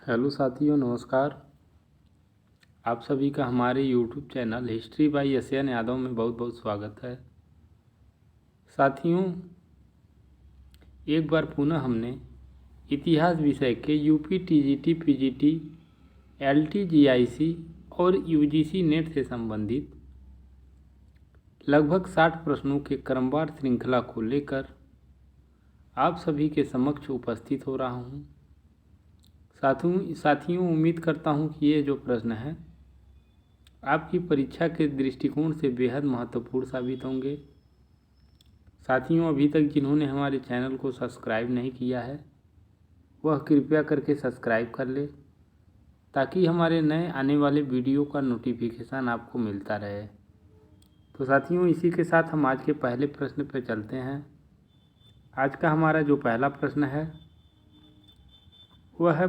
Hello साथियों, नमस्कार। आप सभी का हमारे YouTube channel history by SN Yadav में बहुत बहुत स्वागत है। साथियों, एक बार पुनः हमने इतिहास विषय के यूपी टीजीटी, पीजीटी, एलटीजीआईसी और यूजीसी नेट से संबंधित लगभग 60 प्रश्नों के क्रमवार श्रृंखला को लेकर आप सभी के समक्ष उपस्थित हो रहा हूँ। साथियों, उम्मीद करता हूँ कि ये जो प्रश्न है आपकी परीक्षा के दृष्टिकोण से बेहद महत्वपूर्ण साबित होंगे। साथियों, अभी तक जिन्होंने हमारे चैनल को सब्सक्राइब नहीं किया है वह कृपया करके सब्सक्राइब कर ले ताकि हमारे नए आने वाले वीडियो का नोटिफिकेशन आपको मिलता रहे। तो साथियों, इसी के साथ हम आज के पहले प्रश्न पर चलते हैं। आज का हमारा जो पहला प्रश्न है वह है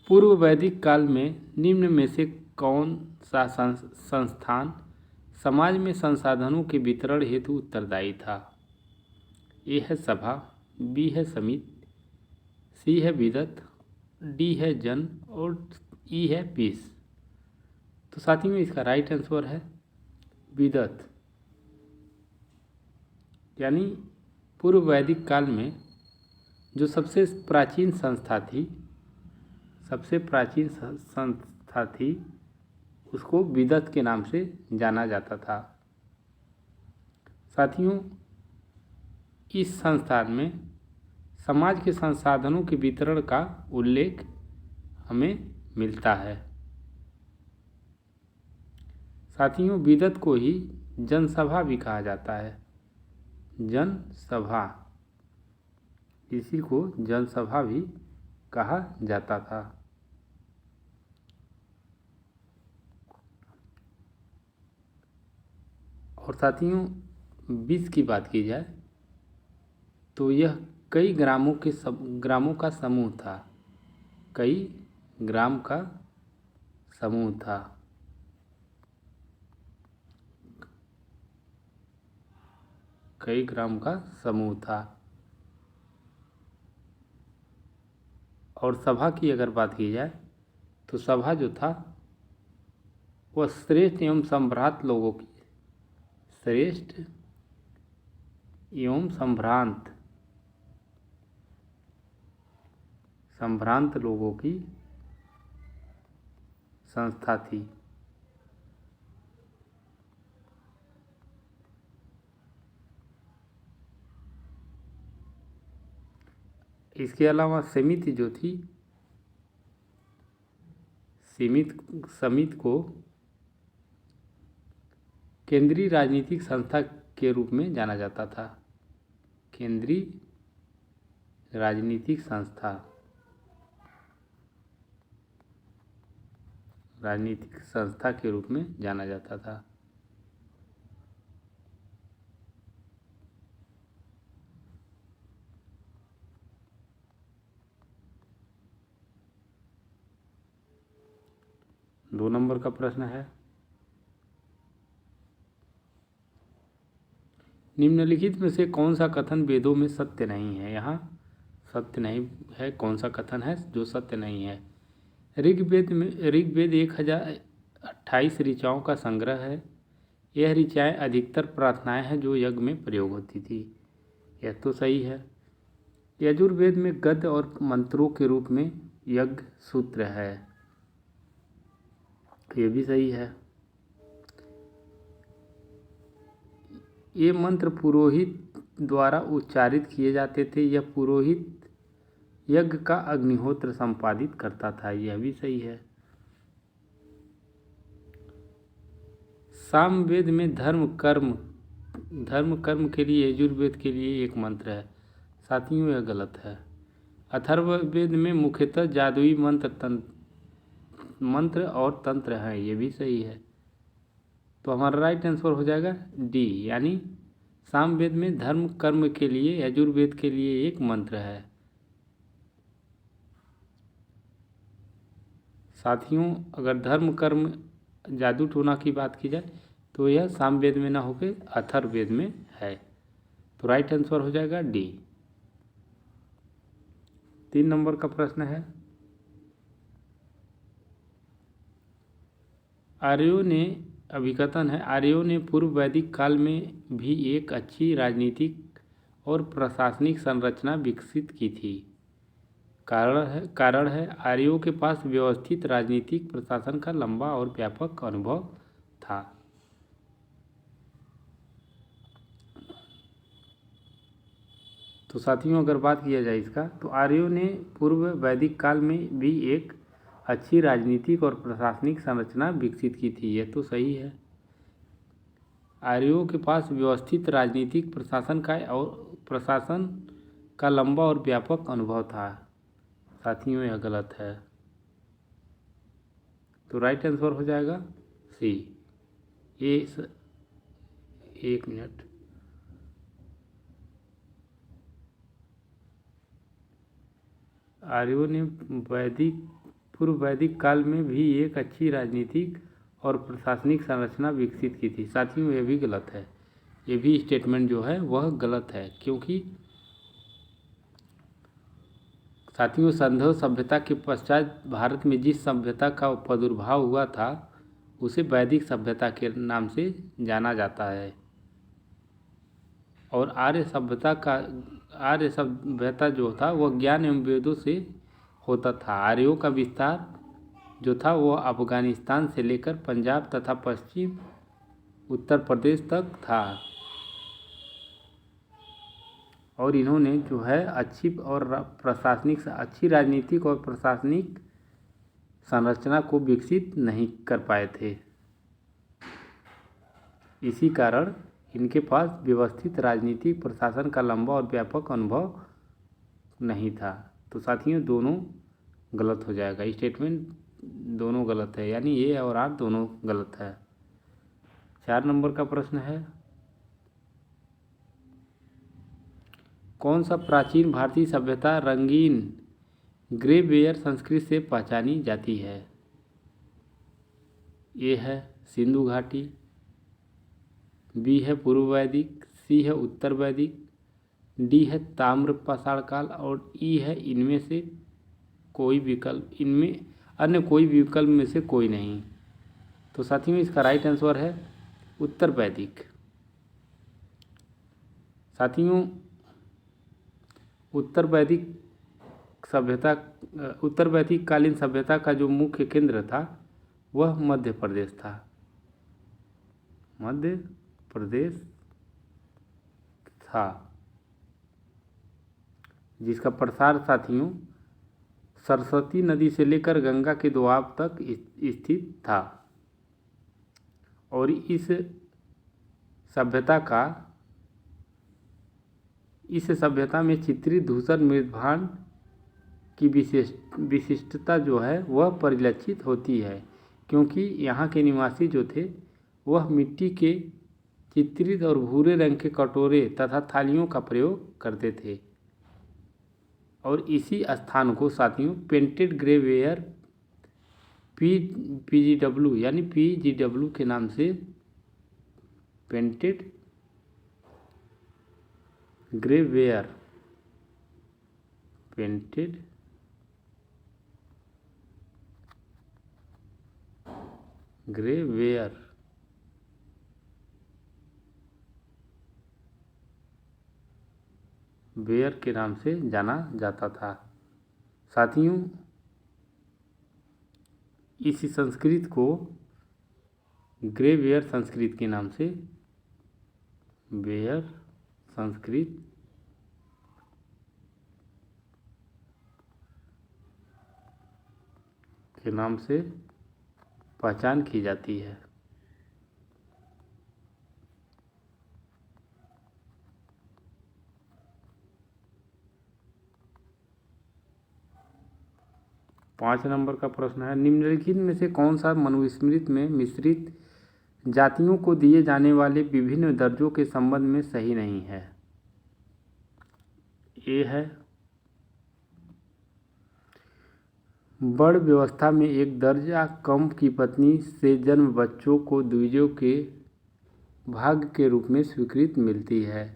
पूर्व वैदिक काल में निम्न में से कौन सा संस्थान समाज में संसाधनों के वितरण हेतु उत्तरदायी था? ए है सभा, बी है समिति, सी है विदत, डी है जन और ई है पीस। तो साथियों, इसका राइट आंसर है विदत। यानी पूर्व वैदिक काल में जो सबसे प्राचीन संस्था थी उसको विदत के नाम से जाना जाता था। साथियों, इस संस्थान में समाज के संसाधनों के वितरण का उल्लेख हमें मिलता है। साथियों, विदत को ही जनसभा भी कहा जाता है। जनसभा, इसी को जनसभा भी कहा जाता था। और साथियों, बीस की बात की जाए तो यह कई ग्रामों का समूह था। कई ग्राम का समूह था। कई ग्राम का समूह था। और सभा की अगर बात की जाए तो सभा जो था वह श्रेष्ठ एवं संभ्रांत लोगों की संभ्रांत लोगों की संस्था थी। इसके अलावा समिति जो थी, समिति को केंद्रीय राजनीतिक संस्था के रूप में जाना जाता था। केंद्रीय राजनीतिक संस्था के रूप में जाना जाता था। दो नंबर का प्रश्न है, निम्नलिखित में से कौन सा कथन वेदों में सत्य नहीं है? यहाँ सत्य नहीं है, कौन सा कथन है जो सत्य नहीं है? ऋग्वेद 1028 ऋचाओं का संग्रह है। यह ऋचाएँ अधिकतर प्रार्थनाएं हैं जो यज्ञ में प्रयोग होती थी। यह तो सही है। यजुर्वेद में गद्य और मंत्रों के रूप में यज्ञ सूत्र है। ये भी सही है। ये मंत्र पुरोहित द्वारा उच्चारित किए जाते थे। यह पुरोहित यज्ञ का अग्निहोत्र संपादित करता था। यह भी सही है। सामवेद में धर्म कर्म के लिए यजुर्वेद के लिए एक मंत्र है। साथियों, यह गलत है। अथर्ववेद में मुख्यतः जादुई मंत्र और तंत्र हैं। ये भी सही है। तो हमारा राइट आंसर हो जाएगा डी, यानी सामवेद में धर्म कर्म के लिए यजुर्वेद के लिए एक मंत्र है। साथियों, अगर धर्म कर्म जादू टोना की बात की जाए तो यह सामवेद में ना होकर अथर्ववेद में है। तो राइट आंसर हो जाएगा डी। 3 नंबर का प्रश्न है, आर्यों ने, अभिकथन है, आर्यों ने पूर्व वैदिक काल में भी एक अच्छी राजनीतिक और प्रशासनिक संरचना विकसित की थी। कारण है आर्यों के पास व्यवस्थित राजनीतिक प्रशासन का लंबा और व्यापक अनुभव था। तो साथियों, अगर बात किया जाए इसका, तो आर्यों ने पूर्व वैदिक काल में भी एक अच्छी राजनीतिक और प्रशासनिक संरचना विकसित की थी। यह तो सही है। आर्यों के पास व्यवस्थित राजनीतिक प्रशासन का लंबा और व्यापक अनुभव था। साथियों, यह गलत है। तो राइट आंसर हो जाएगा सी। एक मिनट, आर्यों ने पूर्व वैदिक काल में भी एक अच्छी राजनीतिक और प्रशासनिक संरचना विकसित की थी। साथियों, यह भी गलत है। ये भी स्टेटमेंट जो है वह गलत है, क्योंकि साथियों, सिंधु सभ्यता के पश्चात भारत में जिस सभ्यता का प्रादुर्भाव हुआ था उसे वैदिक सभ्यता के नाम से जाना जाता है। और आर्य सभ्यता जो था वह ज्ञान एवं वेदों से होता था। आर्यों का विस्तार जो था वह अफगानिस्तान से लेकर पंजाब तथा पश्चिम उत्तर प्रदेश तक था। और इन्होंने जो है अच्छी राजनीतिक और प्रशासनिक संरचना को विकसित नहीं कर पाए थे। इसी कारण इनके पास व्यवस्थित राजनीतिक प्रशासन का लंबा और व्यापक अनुभव नहीं था। तो साथियों, दोनों गलत हो जाएगा। स्टेटमेंट दोनों गलत है, यानी ए और आर दोनों गलत है। 4 नंबर का प्रश्न है, कौन सा प्राचीन भारतीय सभ्यता रंगीन ग्रेवेयर संस्कृति से पहचानी जाती है? ए है सिंधु घाटी, बी है पूर्व वैदिक, सी है उत्तर वैदिक, डी है ताम्र पाषाण काल और ई है इनमें से कोई विकल्प, इनमें अन्य कोई विकल्प में से कोई नहीं। तो साथियों, इसका राइट आंसर है उत्तर वैदिक। साथियों, उत्तर वैदिक कालीन सभ्यता का जो मुख्य केंद्र था वह मध्य प्रदेश था। मध्य प्रदेश था, जिसका प्रसार साथियों सरस्वती नदी से लेकर गंगा के दोआब तक स्थित था। और इस सभ्यता में चित्रित धूसर मृदभांड की विशिष्टता जो है वह परिलक्षित होती है, क्योंकि यहाँ के निवासी जो थे वह मिट्टी के चित्रित और भूरे रंग के कटोरे तथा थालियों का प्रयोग करते थे। और इसी स्थान को साथियों पेंटेड ग्रेवेयर पीजीडब्ल्यू के नाम से पेंटेड ग्रेवेयर वेयर के नाम से जाना जाता था। साथियों, इस संस्कृत को ग्रेवेयर संस्कृत के नाम से वेयर संस्कृत के नाम से पहचान की जाती है। पाँच नंबर का प्रश्न है, निम्नलिखित में से कौन सा मनुस्मृति में मिश्रित जातियों को दिए जाने वाले विभिन्न दर्जों के संबंध में सही नहीं है? ए है बड़ व्यवस्था में एक दर्जा कम की पत्नी से जन्म बच्चों को द्विजों के भाग के रूप में स्वीकृति मिलती है।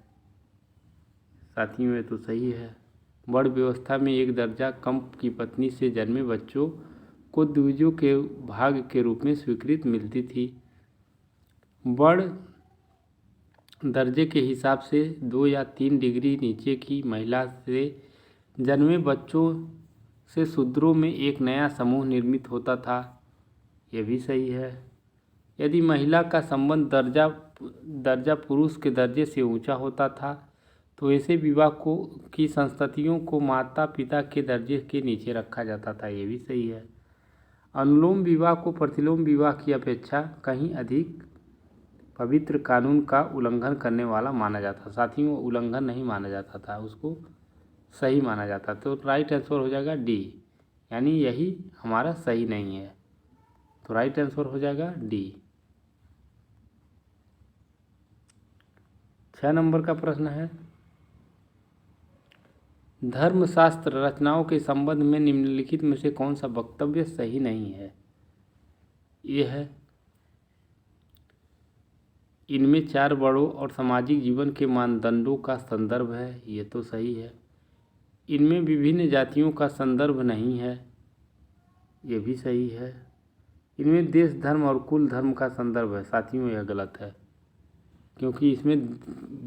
साथियों, ये तो सही है। बड़ व्यवस्था में एक दर्जा कम की पत्नी से जन्मे बच्चों को द्विजों के भाग के रूप में स्वीकृति मिलती थी। बड़ दर्जे के हिसाब से 2 या 3 डिग्री नीचे की महिला से जन्मे बच्चों से शूद्रों में एक नया समूह निर्मित होता था। यह भी सही है। यदि महिला का संबंध दर्जा पुरुष के दर्जे से ऊंचा होता था तो ऐसे विवाह की संस्ततियों को माता पिता के दर्जे के नीचे रखा जाता था। ये भी सही है। अनुलोम विवाह को प्रतिलोम विवाह की अपेक्षा कहीं अधिक पवित्र कानून का उल्लंघन करने वाला माना जाता। साथियों, उल्लंघन नहीं माना जाता था, उसको सही माना जाता। तो राइट आंसर हो जाएगा डी, यानी यही हमारा सही नहीं है। तो राइट आंसर हो जाएगा डी। 6 नंबर का प्रश्न है, धर्मशास्त्र रचनाओं के संबंध में निम्नलिखित में से कौन सा वक्तव्य सही नहीं है। यह है, इनमें 4 बड़ों और सामाजिक जीवन के मानदंडों का संदर्भ है। ये तो सही है। इनमें विभिन्न जातियों का संदर्भ नहीं है। ये भी सही है। इनमें देश धर्म और कुल धर्म का संदर्भ है। साथियों, यह गलत है, क्योंकि इसमें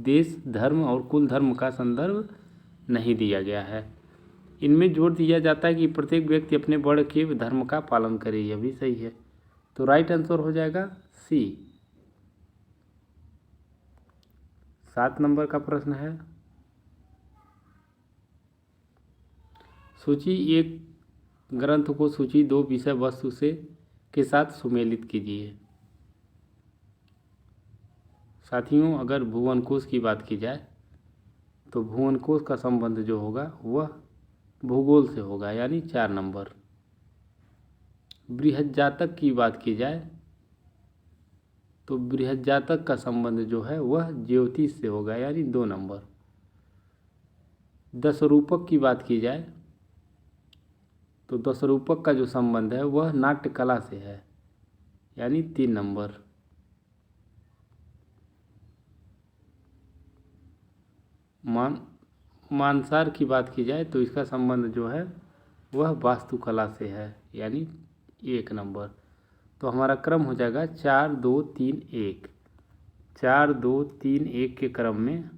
देश धर्म और कुल धर्म का संदर्भ नहीं दिया गया है। इनमें जोर दिया जाता है कि प्रत्येक व्यक्ति अपने बड़ के धर्म का पालन करे। यह भी सही है। तो राइट आंसर हो जाएगा सी। 7 नंबर का प्रश्न है, सूची 1 ग्रंथ को सूची 2 विषय वस्तु से के साथ सुमेलित कीजिए। साथियों, अगर भुवन कोश की बात की जाए तो भुवन कोश का संबंध जो होगा वह भूगोल से होगा, यानी 4 नंबर। बृहज्जातक की बात की जाए तो बृहज्जातक का संबंध जो है वह ज्योतिष से होगा, यानी 2 नंबर। दशरूपक की बात की जाए तो दशरूपक का जो संबंध है वह नाट्य कला से है, यानी 3 नंबर। मानसार की बात की जाए तो इसका संबंध जो है वह वास्तुकला से है, यानी 1 नंबर। तो हमारा क्रम हो जाएगा 4 2 3 1। 4 2 3 1 के क्रम में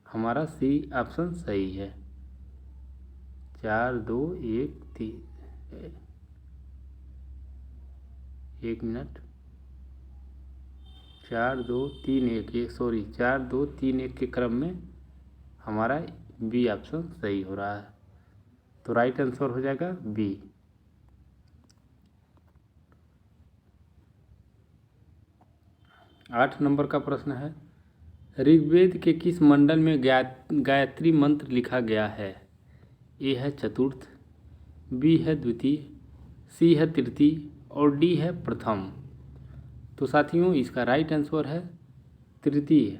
हमारा सी ऑप्शन सही है। 4 2 1 3 1 मिनट 4 2 3 1 सॉरी 4 2 3 1 के क्रम में हमारा बी ऑप्शन सही हो रहा है। तो राइट आंसर हो जाएगा बी। 8 नंबर का प्रश्न है, ऋग्वेद के किस मंडल में गायत्री मंत्र लिखा गया है। ए है चतुर्थ, बी है द्वितीय, सी है तृतीय और डी है प्रथम। तो साथियों, इसका राइट आंसर है तृतीय,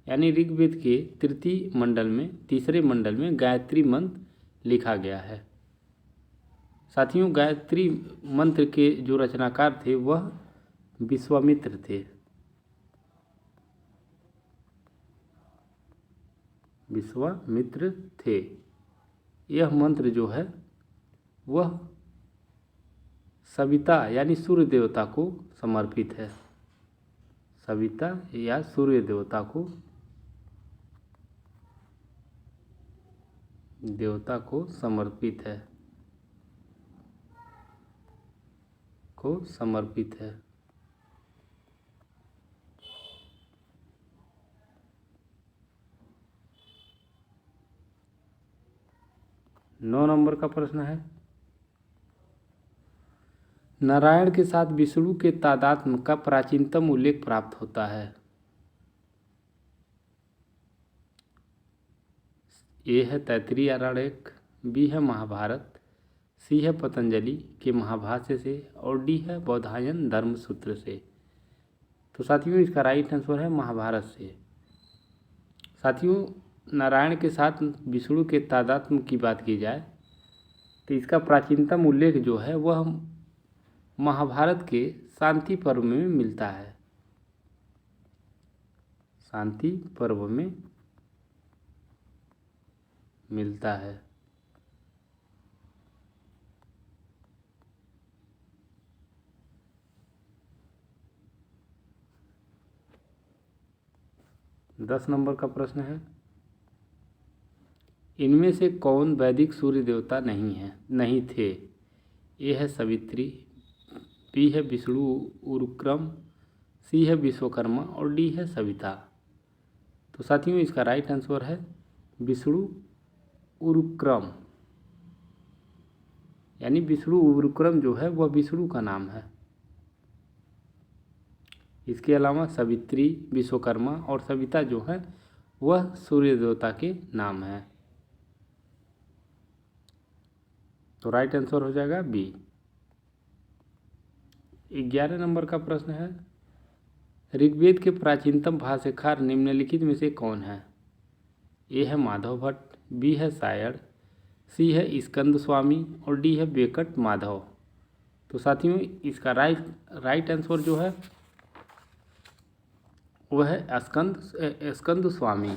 यानी ऋग्वेद के तृतीय मंडल में, तीसरे मंडल में गायत्री मंत्र लिखा गया है। साथियों, गायत्री मंत्र के जो रचनाकार थे वह विश्वामित्र थे। विश्वामित्र थे। यह मंत्र जो है वह सविता यानी सूर्य देवता को समर्पित है। सविता या सूर्य देवता को समर्पित है, को 9 नंबर का प्रश्न है, नारायण के साथ विष्णु के तादात्म्य का प्राचीनतम उल्लेख प्राप्त होता है। ए है तैत्तिरीय आरण्यक, बी है महाभारत, सी है पतंजलि के महाभाष्य से और डी है बौधायन धर्मसूत्र से। तो साथियों, इसका राइट आंसर है महाभारत से। साथियों, नारायण के साथ विष्णु के तादात्म्य की बात की जाए तो इसका प्राचीनतम उल्लेख जो है वह महाभारत के शांति पर्व में मिलता है। शांति पर्व में मिलता है। दस नंबर का प्रश्न है, इनमें से कौन वैदिक सूर्य देवता नहीं थे? ए है सावित्री, बी है विष्णु उरुक्रम, सी है विश्वकर्मा और डी है सविता। तो साथियों इसका राइट आंसर है विष्णु उरुक्रम, यानी विष्णु उरुक्रम जो है वह विष्णु का नाम है। इसके अलावा सावित्री, विश्वकर्मा और सविता जो है वह सूर्य देवता के नाम है। तो राइट आंसर हो जाएगा बी। 11 नंबर का प्रश्न है, ऋग्वेद के प्राचीनतम भाष्यकार निम्नलिखित में से कौन है? ए है माधव भट्ट, बी है सायण, सी है स्कंद स्वामी और डी है वेंकट माधव। तो साथियों इसका राइट आंसर जो है वह है स्कंद स्वामी।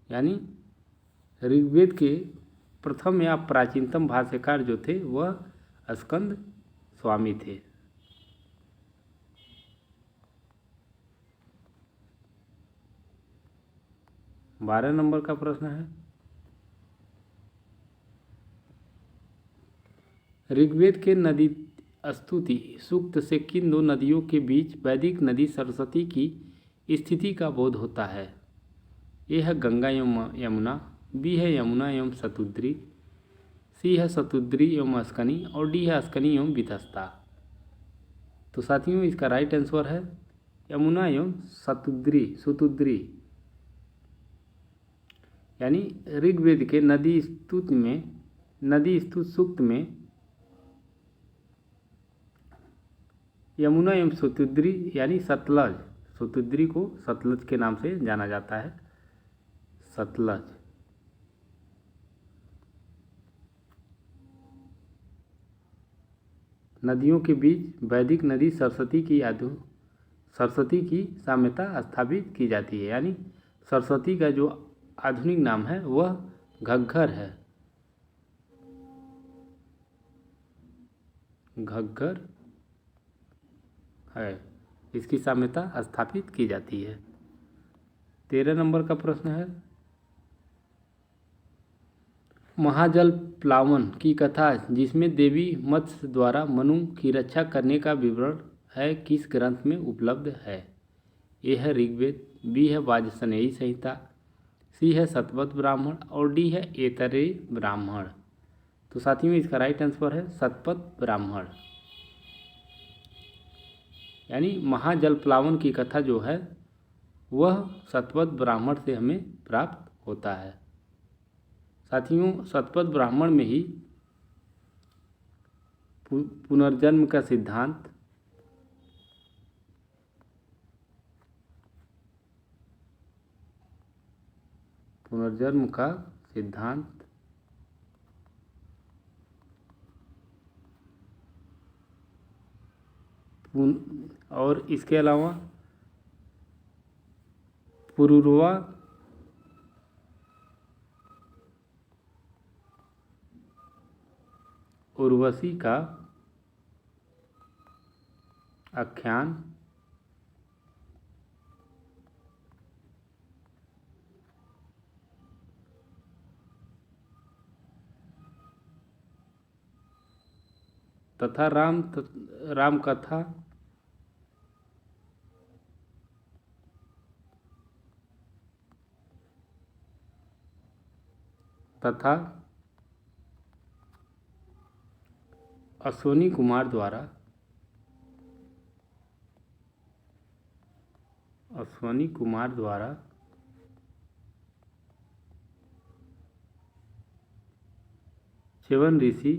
यानी ऋग्वेद के प्रथम या प्राचीनतम भाष्यकार जो थे वह स्कंद स्वामी थे। 12 नंबर का प्रश्न है, ऋग्वेद के नदी स्तुति सूक्त से किन दो नदियों के बीच वैदिक नदी सरस्वती की स्थिति का बोध होता है? ए है गंगा एवं यमुना, बी है यमुना एवं शतुद्री, सी है शतुद्री एवं अस्कनी और डी है अस्कनी एवं वितस्ता। तो साथियों इसका राइट आंसर है यमुना एवं शतुद्री। यानी ऋग्वेद के नदी स्तुत सूक्त में यमुना एवं शतुद्री यानी शतुद्री को सतलज के नाम से जाना जाता है, सतलज। नदियों के बीच वैदिक नदी सरस्वती की साम्यता स्थापित की जाती है। यानी सरस्वती का जो आधुनिक नाम है वह घग्गर है, इसकी साम्यता स्थापित की जाती है। 13 नंबर का प्रश्न है, महाजल प्लावन की कथा जिसमें देवी मत्स्य द्वारा मनु की रक्षा करने का विवरण है किस ग्रंथ में उपलब्ध है? ए है ऋग्वेद, बी है वाजसनेयी संहिता, सी है शतपथ ब्राह्मण और डी है ऐतरेय ब्राह्मण। तो साथियों इसका राइट आंसर है शतपथ ब्राह्मण। यानी महाजल प्लावन की कथा जो है वह शतपथ ब्राह्मण से हमें प्राप्त होता है। साथियों शतपथ ब्राह्मण में ही पुनर्जन्म का सिद्धांत, और इसके अलावा पुरुरवा उर्वशी का आख्यान तथा राम कथा तथा अश्वनी कुमार द्वारा च्यवन ऋषि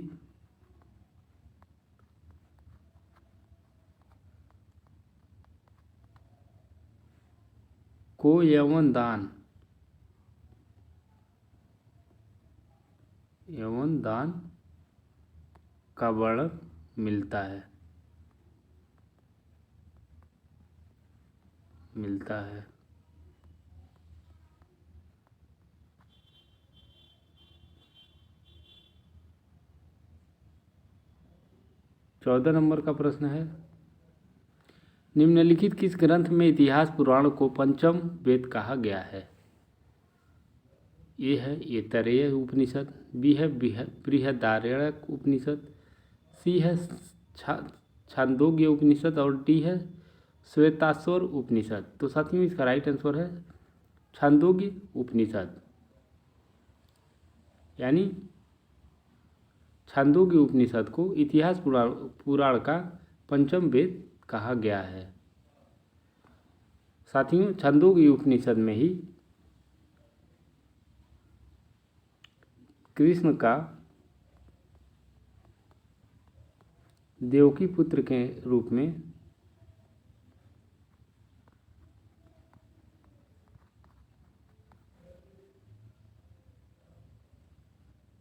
को यवन दान का वर्णन मिलता है। मिलता है। चौदह नंबर का प्रश्न है, निम्नलिखित किस ग्रंथ में इतिहास पुराण को पंचम वेद कहा गया है? ए है ऐतरेय उपनिषद, बी है बृहदारण्यक उपनिषद, सी है छांदोग्य उपनिषद और डी है श्वेताश्वर उपनिषद। तो साथियों इसका राइट आंसर है छांदोग्य उपनिषद। यानी छांदोग्य उपनिषद को इतिहास पुराण का पंचम वेद कहा गया है। साथियों छांदोग्य उपनिषद में ही कृष्ण का देवकी पुत्र के रूप में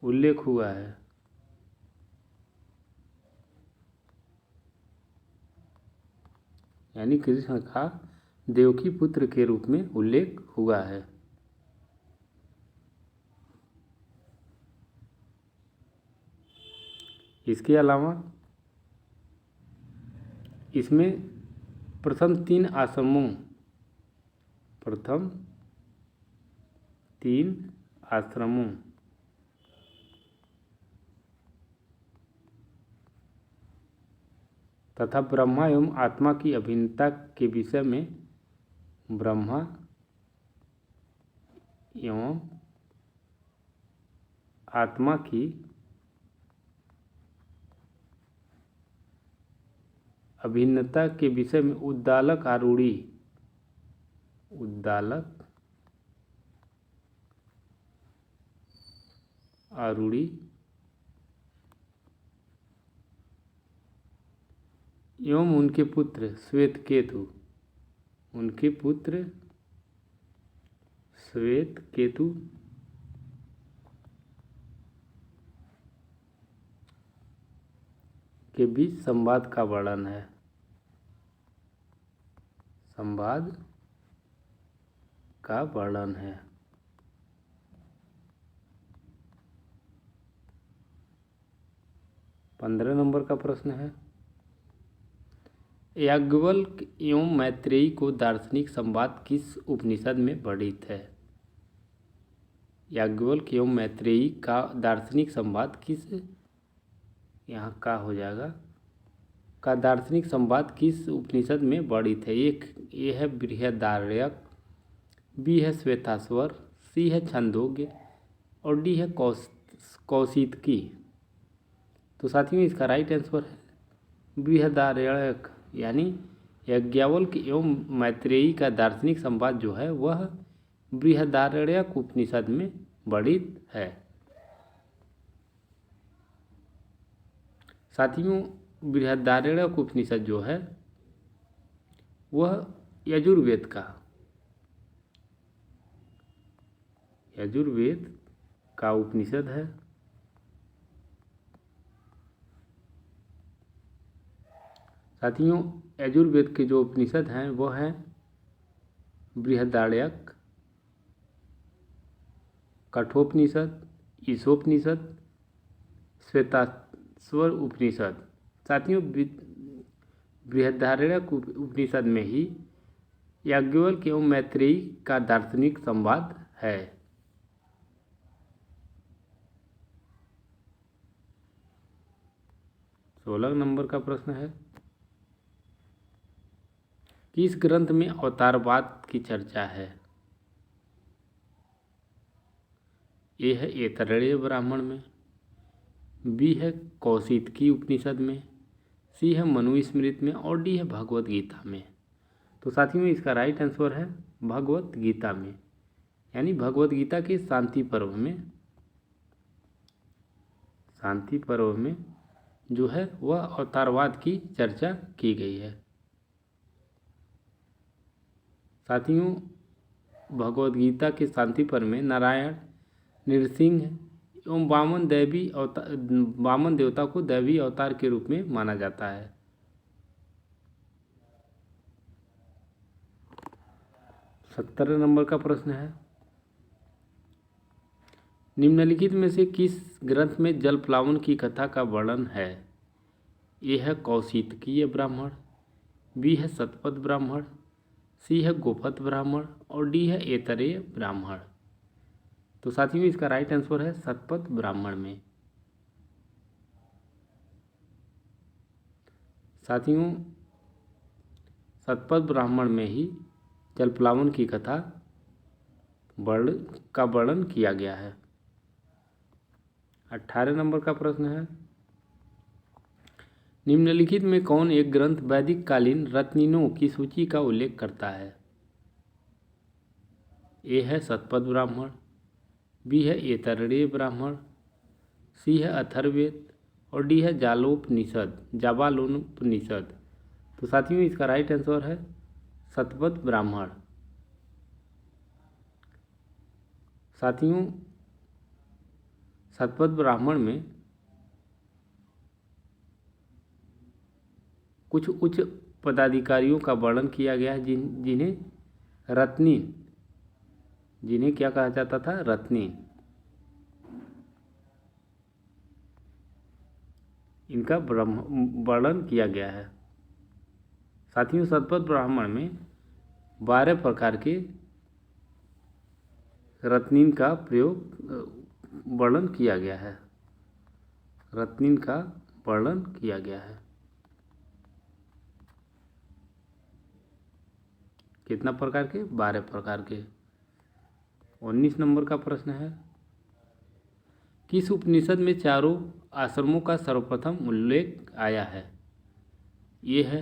उल्लेख हुआ है। यानी कृष्ण का देवकी पुत्र के रूप में उल्लेख हुआ है। इसके अलावा इसमें प्रथम तीन आश्रमों तथा ब्रह्मा एवं आत्मा की अभिन्नता के विषय में ब्रह्मा एवं आत्मा की अभिन्नता के विषय में उद्दालक आरूढ़ी एवं उनके पुत्र श्वेतकेतु के बीच संवाद का वर्णन है। 15 नंबर का प्रश्न है, याज्ञवल्क्य एवं मैत्रेयी को दार्शनिक संवाद किस उपनिषद में वर्णित है? याज्ञवल्क्य एवं मैत्रेयी का दार्शनिक संवाद यहाँ का हो जाएगा का दार्शनिक संवाद किस उपनिषद में वर्णित है? ए है बृहदारण्यक, बी है श्वेताश्वर, सी है छांदोग्य और डी है कौशितकी। तो साथियों इसका राइट आंसर है बृहदारण्यक। यानी याज्ञवल्क्य एवं मैत्रेयी का दार्शनिक संवाद जो है वह बृहदारण्यक उपनिषद में वर्णित है। साथियों बृहदारण्यक उपनिषद जो है वह यजुर्वेद का उपनिषद है। साथियों यजुर्वेद के जो उपनिषद हैं वो हैं बृहदारण्यक, कठोपनिषद, ईशोपनिषद, श्वेताश्वर उपनिषद। साथियों बृहदारण्यक उपनिषद में ही याज्ञवल्क्य एवं मैत्रेयी का दार्शनिक संवाद है। सोलह नंबर का प्रश्न है, किस ग्रंथ में अवतारवाद की चर्चा है? ए है ऐतरेय ब्राह्मण में, बी है कौशितकी उपनिषद में, सी है मनुस्मृति में और डी है भगवत गीता में। तो साथियों इसका राइट आंसर है भगवत गीता में। यानी भगवत गीता के शांति पर्व में जो है वह अवतारवाद की चर्चा की गई है। साथियों भगवत गीता के शांति पर्व में नारायण, नृसिंह एवं वामन देवता को दैवी अवतार के रूप में माना जाता है। 17 नंबर का प्रश्न है, निम्नलिखित में से किस ग्रंथ में जल प्लावन की कथा का वर्णन है? ए है कौशितकीय ब्राह्मण, बी है शतपथ ब्राह्मण, सी है गोपथ ब्राह्मण और डी है ऐतरेय ब्राह्मण। तो साथियों इसका राइट आंसर है शतपथ ब्राह्मण में। साथियों शतपथ ब्राह्मण में ही जल प्लावन की कथा का वर्णन किया गया है। 18 नंबर का प्रश्न है, निम्नलिखित में कौन एक ग्रंथ वैदिक कालीन रत्निनों की सूची का उल्लेख करता है? ए है शतपथ ब्राह्मण, बी है ऐतरेय ब्राह्मण, सी है अथर्ववेद और डी है जाबालोपनिषद। तो साथियों इसका राइट आंसर है शतपथ ब्राह्मण। साथियों शतपथ ब्राह्मण में कुछ उच्च पदाधिकारियों का वर्णन किया गया है जिन्हें रत्नीन, जिन्हें क्या कहा जाता था? रत्नीन। इनका वर्णन किया गया है। साथियों शतपथ ब्राह्मण में 12 प्रकार के रत्नीन का वर्णन किया गया है। रत्नीन का वर्णन किया गया है। कितना प्रकार के? 12 प्रकार के। 19 नंबर का प्रश्न है, किस उपनिषद में चारों आश्रमों का सर्वप्रथम उल्लेख आया है? ये है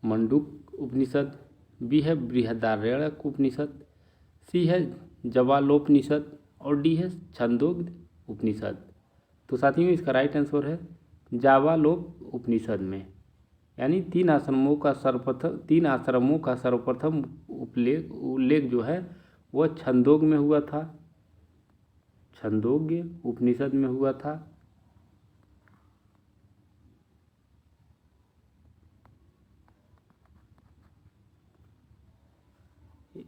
मंडूक उपनिषद, बी है बृहदारण्यक उपनिषद, सी है जवालोपनिषद और डी है छंदोग्य उपनिषद। तो साथियों इसका राइट आंसर है जाबालोप उपनिषद में। यानी तीन आश्रमों का सर्वप्रथम उल्लेख जो है वह छंदोग्य में हुआ था, छंदोग्य उपनिषद में हुआ था।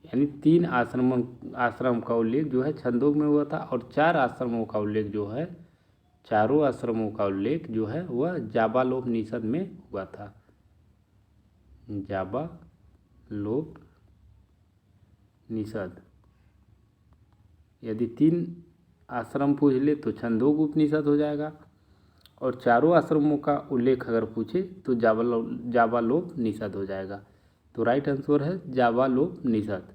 यानी 3 आश्रम का उल्लेख जो है छंदोग्य में हुआ था और 4 आश्रमों का उल्लेख जो है, चारों आश्रमों का उल्लेख जो है वह जाबालोपनिषद में हुआ था। जाबालोपनिषद। यदि 3 आश्रम पूछ ले तो छंदोग्य उपनिषद हो जाएगा और चारों आश्रमों का उल्लेख अगर पूछे तो जाबालोपनिषद हो जाएगा। तो राइट आंसर है जाबालोपनिषद।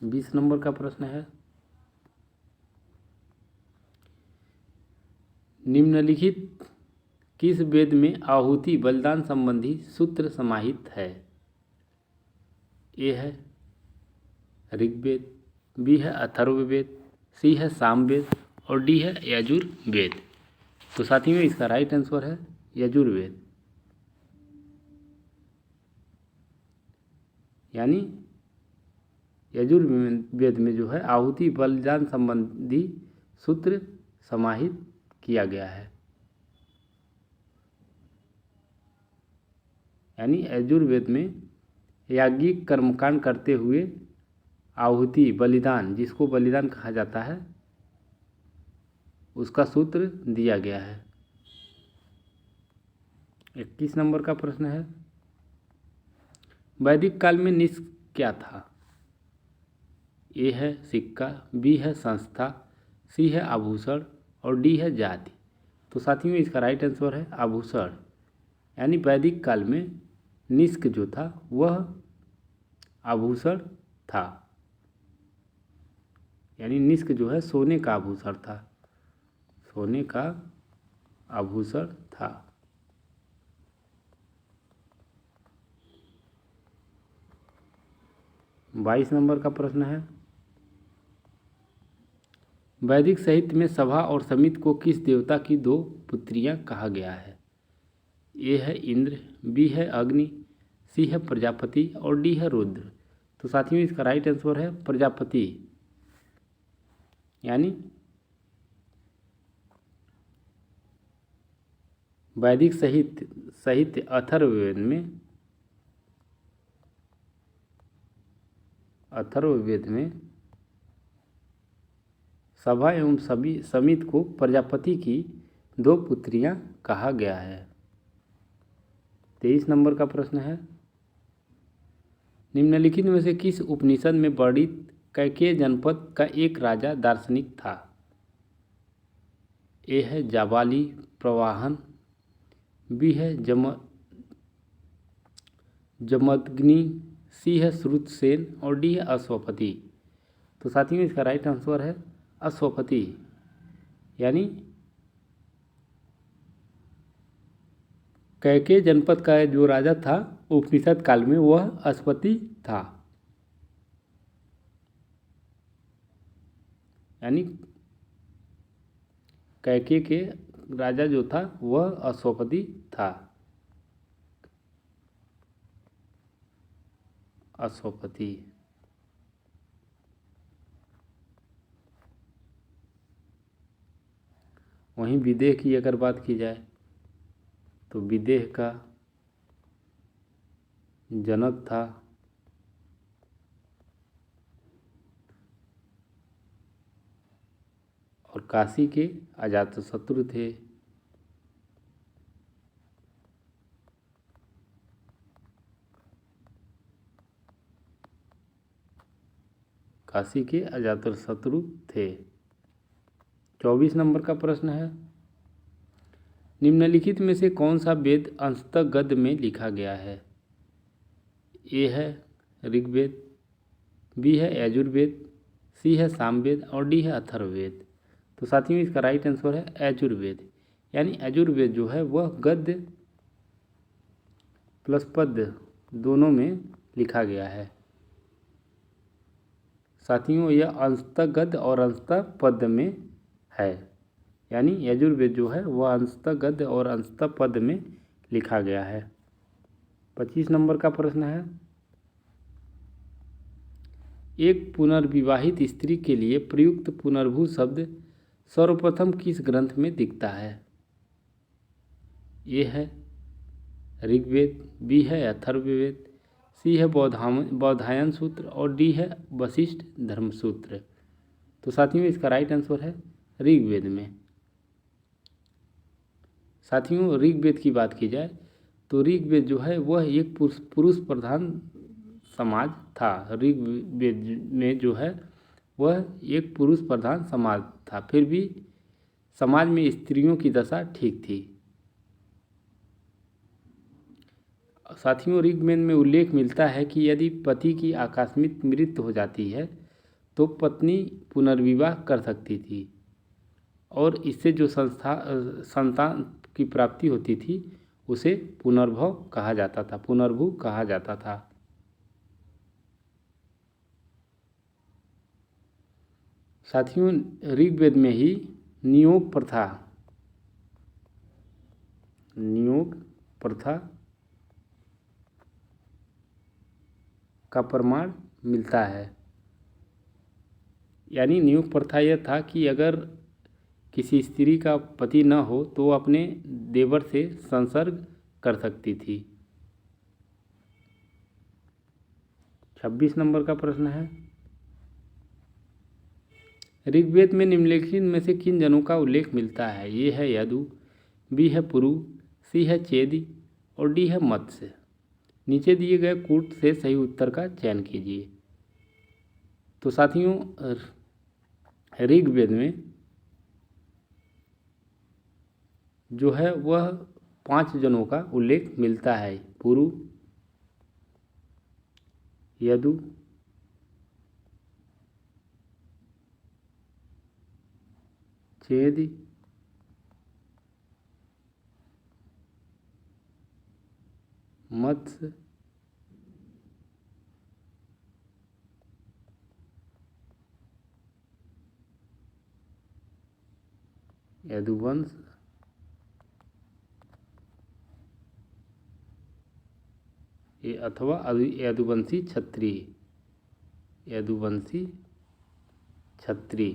बीस नंबर का प्रश्न है, निम्नलिखित किस वेद में आहुति बलिदान संबंधी सूत्र समाहित है? ए है ऋग्वेद, बी है अथर्ववेद, सी है सामवेद और डी है यजुर्वेद। तो साथियों इसका राइट आंसर है यजुर्वेद। यानी यजुर्वेद में जो है आहुति बलिदान संबंधी सूत्र समाहित किया गया है। यानी यजुर्वेद में याज्ञिक कर्मकांड करते हुए आहुति बलिदान, जिसको बलिदान कहा जाता है, उसका सूत्र दिया गया है। 21 नंबर का प्रश्न है, वैदिक काल में निष्क क्या था? ए है सिक्का, बी है संस्था, सी है आभूषण और डी है जाति। तो साथियों इसका राइट आंसर है आभूषण। यानी वैदिक काल में निष्क जो था वह आभूषण था। यानी निष्क जो है सोने का आभूषण था, सोने का आभूषण था। बाईस नंबर का प्रश्न है, वैदिक साहित्य में सभा और समिति को किस देवता की 2 पुत्रियां कहा गया है? ए है इंद्र, बी है अग्नि, सी है प्रजापति और डी है रुद्र। तो साथियों इसका राइट आंसर है प्रजापति। यानी वैदिक साहित्य अथर्ववेद में सभा एवं समित को प्रजापति की 2 पुत्रियां कहा गया है। 23 नंबर का प्रश्न है, निम्नलिखित में से किस उपनिषद में वर्णित कैकेय जनपद का एक राजा दार्शनिक था? ए है जाबाली प्रवाहन, बी है जमदग्नि, सी है श्रुतसेन और डी है अश्वपति। तो साथियों इसका राइट आंसर है अश्वपति, यानी कैकेय जनपद का जो राजा था उपनिषद काल में वह अश्वपति था, यानी कैकेय के राजा जो था वह अश्वपति था। अश्वपति। वहीं विदेह की अगर बात की जाए तो विदेह का जनक था और काशी के अजातशत्रु थे। काशी के अजातशत्रु थे। 24 नंबर का प्रश्न है, निम्नलिखित में से कौन सा वेद अंशतः गद्य में लिखा गया है? ए है ऋग्वेद, बी है यजुर्वेद, सी है सामवेद और डी है अथर्ववेद। तो साथियों इसका राइट आंसर है यजुर्वेद, यानी यजुर्वेद जो है वह गद्य प्लस पद्य दोनों में लिखा गया है। साथियों यह अंशतः गद्य और अंशतः पद्य में है, यानी यजुर्वेद जो है वह अंशतः गद्य और अंशतः पद्य में लिखा गया है। 25 नंबर का प्रश्न है, एक पुनर्विवाहित स्त्री के लिए प्रयुक्त पुनर्भू शब्द सर्वप्रथम किस ग्रंथ में दिखता है? ए है ऋग्वेद, बी है अथर्ववेद, सी है बौधायन सूत्र और डी है वशिष्ठ धर्मसूत्र। तो साथियों इसका राइट आंसर है ऋग्वेद में। साथियों ऋग्वेद की बात की जाए तो ऋग्वेद जो है वह एक पुरुष प्रधान समाज था। ऋग्वेद में जो है वह एक पुरुष प्रधान समाज था, फिर भी समाज में स्त्रियों की दशा ठीक थी। साथियों ऋग्वेद में उल्लेख मिलता है कि यदि पति की आकस्मिक मृत्यु हो जाती है तो पत्नी पुनर्विवाह कर सकती थी और इससे जो संतान की प्राप्ति होती थी उसे पुनर्भव कहा जाता था, पुनर्भू कहा जाता था। साथियों ऋग्वेद में ही नियोग प्रथा का प्रमाण मिलता है, यानी नियोग प्रथा यह था कि अगर किसी स्त्री का पति न हो तो अपने देवर से संसर्ग कर सकती थी। 26 नंबर का प्रश्न है, ऋग्वेद में निम्नलिखित में से किन जनों का उल्लेख मिलता है? ये है यदु, बी है पुरु, सी है चेदी और डी है मत्स्य। नीचे दिए गए कूट से सही उत्तर का चयन कीजिए। तो साथियों ऋग्वेद में जो है वह 5 जनों का उल्लेख मिलता है, पुरु, यदु, चेदी, मत्स्य, यदुवंश, अथवा यदुवंशी क्षत्रिय, यदुवंशी क्षत्रिय।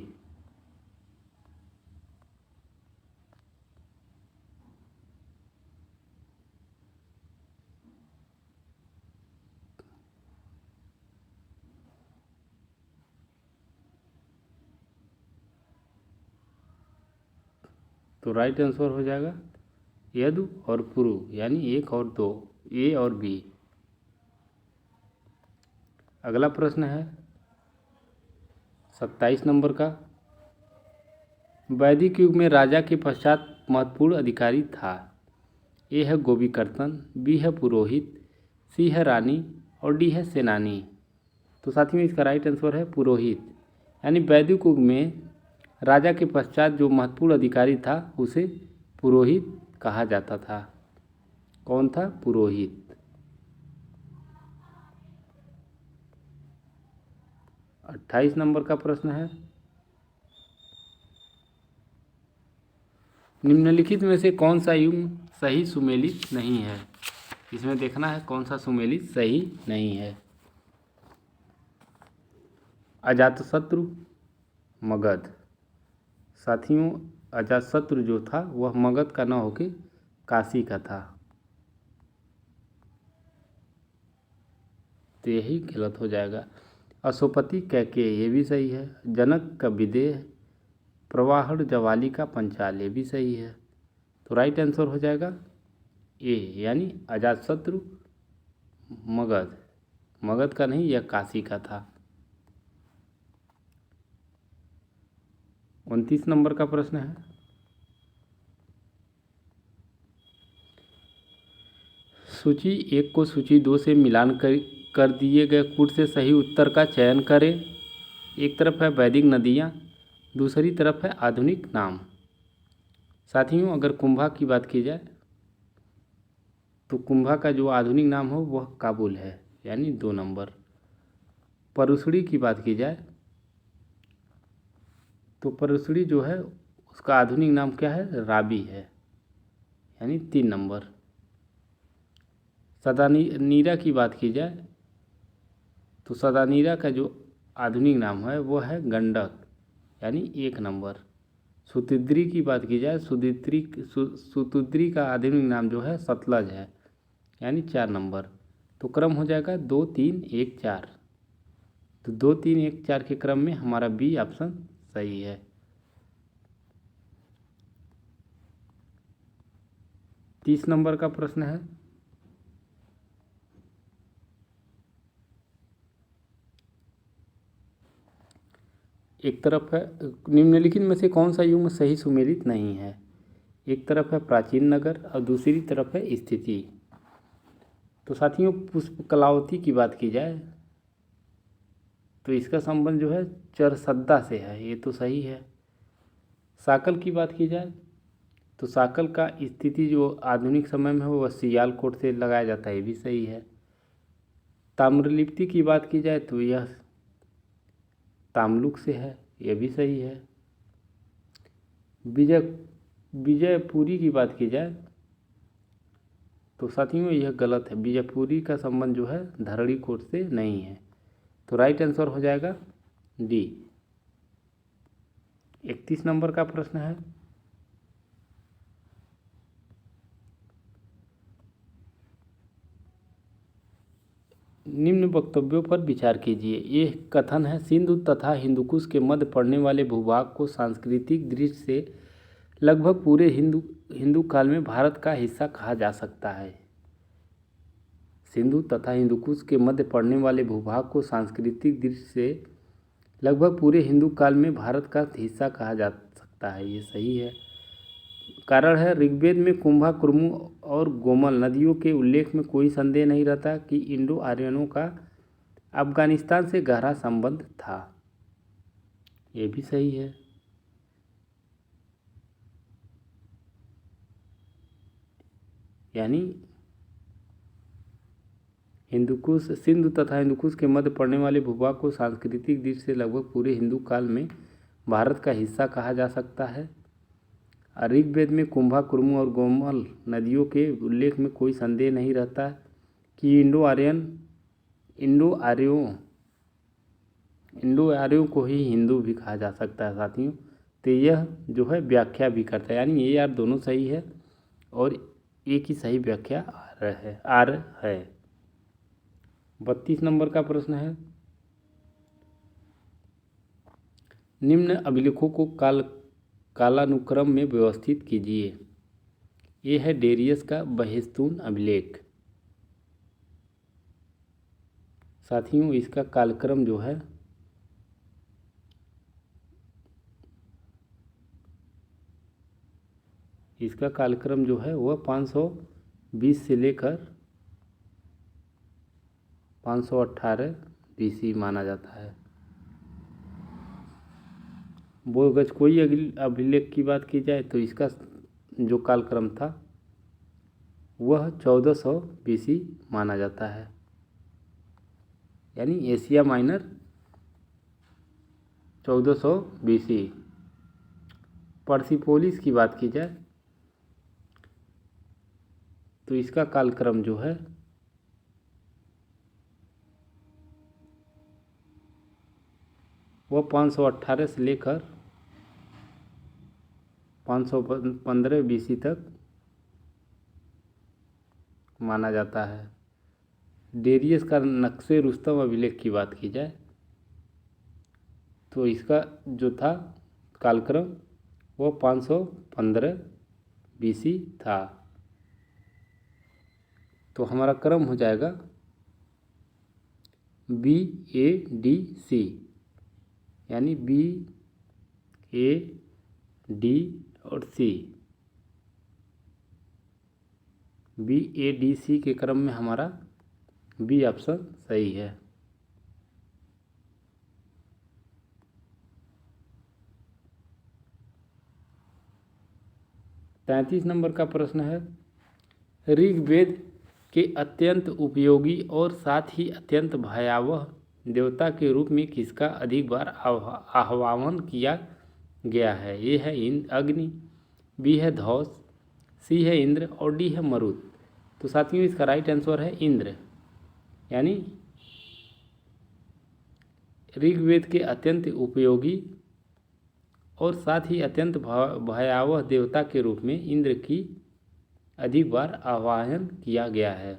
तो राइट आंसर हो जाएगा यदु और पुरु, यानी 1 और 2, ए और बी। अगला प्रश्न है 27 नंबर का। वैदिक युग में राजा के पश्चात महत्वपूर्ण अधिकारी था। ए है गोपीकर्तन, बी है पुरोहित, सी है रानी और डी है सेनानी। तो साथियों इसका राइट आंसर है पुरोहित, यानी वैदिक युग में राजा के पश्चात जो महत्वपूर्ण अधिकारी था उसे पुरोहित कहा जाता था। कौन था? पुरोहित। 28 नंबर का प्रश्न है, निम्नलिखित में से कौन सा युग सही सुमेलित नहीं है? इसमें देखना है कौन सा सुमेलित सही नहीं है। अजातशत्रु, मगध। साथियों अजातशत्रु जो था वह मगध का न होके काशी का था, तो यही गलत हो जाएगा। अशोपति कैकेय, ये भी सही है। जनक का विदेह, प्रवाहड़ जवाली का पंचाल, ये भी सही है। तो राइट आंसर हो जाएगा ए, यानी अजातशत्रु मगध, मगध का नहीं, यह काशी का था। 29 नंबर का प्रश्न है, सूची 1 को सूची 2 से मिलान कर दिए गए कूट से सही उत्तर का चयन करें। एक तरफ है वैदिक नदियाँ, दूसरी तरफ है आधुनिक नाम। साथियों अगर कुंभा की बात की जाए तो कुंभा का जो आधुनिक नाम हो वह काबुल है, यानी 2 नंबर। परुसड़ी की बात की जाए तो परुसड़ी जो है उसका आधुनिक नाम क्या है? राबी है, यानी 3 नंबर। सदानीरा की बात की जाए तो सदानीरा का जो आधुनिक नाम है वो है गंडक, यानी 1 नंबर। सुतुद्री की बात की जाए सुतुद्री का आधुनिक नाम जो है सतलज है, यानी 4 नंबर। तो क्रम हो जाएगा 2 3 1 4। तो 2 3 1 4 के क्रम में हमारा बी ऑप्शन सही है। 30 नंबर का प्रश्न है, एक तरफ है निम्नलिखित में से कौन सा युग सही सुमेलित नहीं है? एक तरफ है प्राचीन नगर और दूसरी तरफ है स्थिति। तो साथियों पुष्प कलावती की बात की जाए तो इसका संबंध जो है चरसद्दा से है, ये तो सही है। साकल की बात की जाए तो साकल का स्थिति जो आधुनिक समय में हो वह सियालकोट से लगाया जाता है, ये भी सही है। ताम्रलिप्ति की बात की जाए तो यह तामलुक से है, यह भी सही है। विजयपुरी की बात की जाए तो साथियों यह गलत है, विजयपुरी का संबंध जो है धरड़ी कोट से नहीं है। तो राइट आंसर हो जाएगा डी। 31 नंबर का प्रश्न है, निम्न वक्तव्यों पर विचार कीजिए। ये कथन है, सिंधु तथा हिंदुकुश के मध्य पड़ने वाले भूभाग को सांस्कृतिक दृष्टि से लगभग पूरे हिंदू काल में भारत का हिस्सा कहा जा सकता है। सिंधु तथा हिंदुकुश के मध्य पड़ने वाले भूभाग को सांस्कृतिक दृष्टि से लगभग पूरे हिंदू काल में भारत का हिस्सा कहा जा सकता है, ये सही है। कारण है, ऋग्वेद में कुंभा, कुर्मु और गोमल नदियों के उल्लेख में कोई संदेह नहीं रहता कि इंडो आर्यनों का अफगानिस्तान से गहरा संबंध था, ये भी सही है। यानी हिंदुकुश, सिंधु तथा हिंदुकुश के मध्य पड़ने वाले भूभाग को सांस्कृतिक दृष्टि से लगभग पूरे हिंदू काल में भारत का हिस्सा कहा जा सकता है। ऋग्वेद में कुंभा, कुर्मु और गोमल नदियों के उल्लेख में कोई संदेह नहीं रहता कि इंडो आर्यों को ही हिंदू भी कहा जा सकता है साथियों। तो यह जो है व्याख्या भी करता है, यानी ये यार दोनों सही है और एक ही सही व्याख्या आर है। 32 नंबर का प्रश्न है, निम्न अभिलेखों को कालानुक्रम में व्यवस्थित कीजिए। ये है डेरियस का बहिस्तून अभिलेख। साथियों, इसका कालक्रम जो है वह 520 से लेकर 518 BC माना जाता है। बोयगज कोई अभिलेख की बात की जाए तो इसका जो कालक्रम था वह 1400 BC माना जाता है, यानी एशिया माइनर 1400 BC। पर्सिपोलिस की बात की जाए तो इसका कालक्रम जो है वह 518 से लेकर 515 BC तक माना जाता है। डेरियस का नक्शे रुस्तम अभिलेख की बात की जाए तो इसका जो था कालक्रम वह 515 BC था। तो हमारा क्रम हो जाएगा BADC, यानी BAD और C। BADC के क्रम में हमारा बी ऑप्शन सही है। तैंतीस नंबर का प्रश्न है, ऋग्वेद के अत्यंत उपयोगी और साथ ही अत्यंत भयावह देवता के रूप में किसका अधिक बार आह्वान किया गया है? ए है अग्नि, बी है धौस, सी है इंद्र और डी है मरुत। तो साथियों, इसका राइट आंसर है इंद्र। यानी ऋग्वेद के अत्यंत उपयोगी और साथ ही अत्यंत भयावह देवता के रूप में इंद्र की अधिक बार आह्वान किया गया है।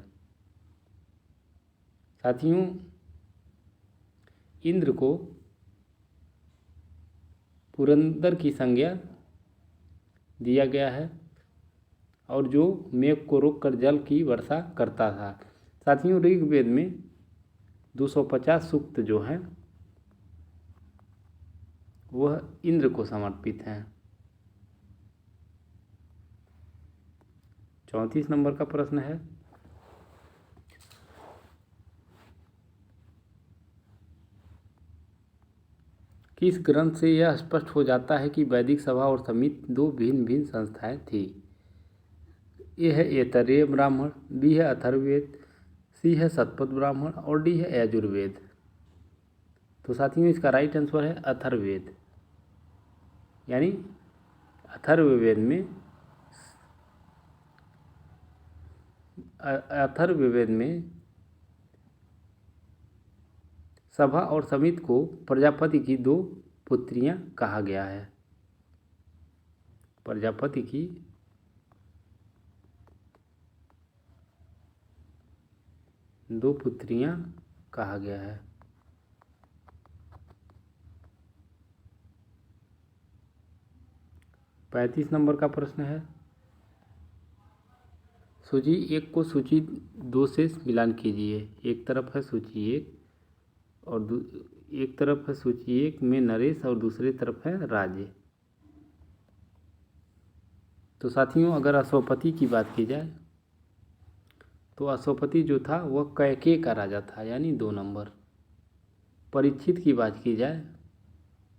साथियों, इंद्र को पुरंदर की संज्ञा दिया गया है और जो मेघ को रोककर जल की वर्षा करता था। साथियों, ऋग्वेद में 250 सूक्त जो हैं वह इंद्र को समर्पित हैं। 34 नंबर का प्रश्न है, किस ग्रंथ से यह स्पष्ट हो जाता है कि वैदिक सभा और समिति दो भिन्न भिन्न संस्थाएं थी? ए है ऐतरेय ब्राह्मण, बी है अथर्ववेद, सी है शतपथ ब्राह्मण और डी है यजुर्वेद। तो साथियों, इसका राइट आंसर है अथर्ववेद। यानी अथर्ववेद में सभा और समिति को प्रजापति की दो पुत्रियां कहा गया है। प्रजापति की दो पुत्रियां कहा गया है। पैंतीस नंबर का प्रश्न है, सूची 1 को सूची 2 से मिलान कीजिए। एक तरफ है सूची 1 और एक तरफ है सूची 1 में नरेश और दूसरी तरफ है राजे। तो साथियों, अगर अश्वपति की बात की जाए तो अश्वपति जो था वह कैकेय का राजा था, यानी 2 नंबर। परीक्षित की बात की जाए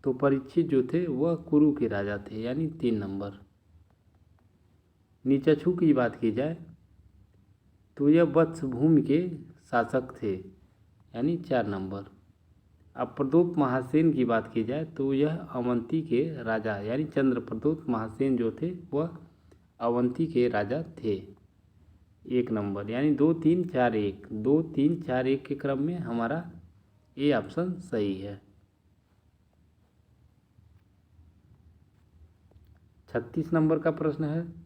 तो परीक्षित जो थे वह कुरु के राजा थे, यानी 3 नंबर। नीचछू की बात की जाए तो यह वत्सभूमि के शासक थे, यानी 4 नंबर। अब प्रदोप महासेन की बात की जाए तो यह अवंती के राजा, यानी चंद्रप्रदोप महासेन जो थे वह अवंती के राजा थे, 1 नंबर। यानी 2 3 4 1 2 3 4 1 के क्रम में हमारा ए ऑप्शन सही है। 36 नंबर का प्रश्न है,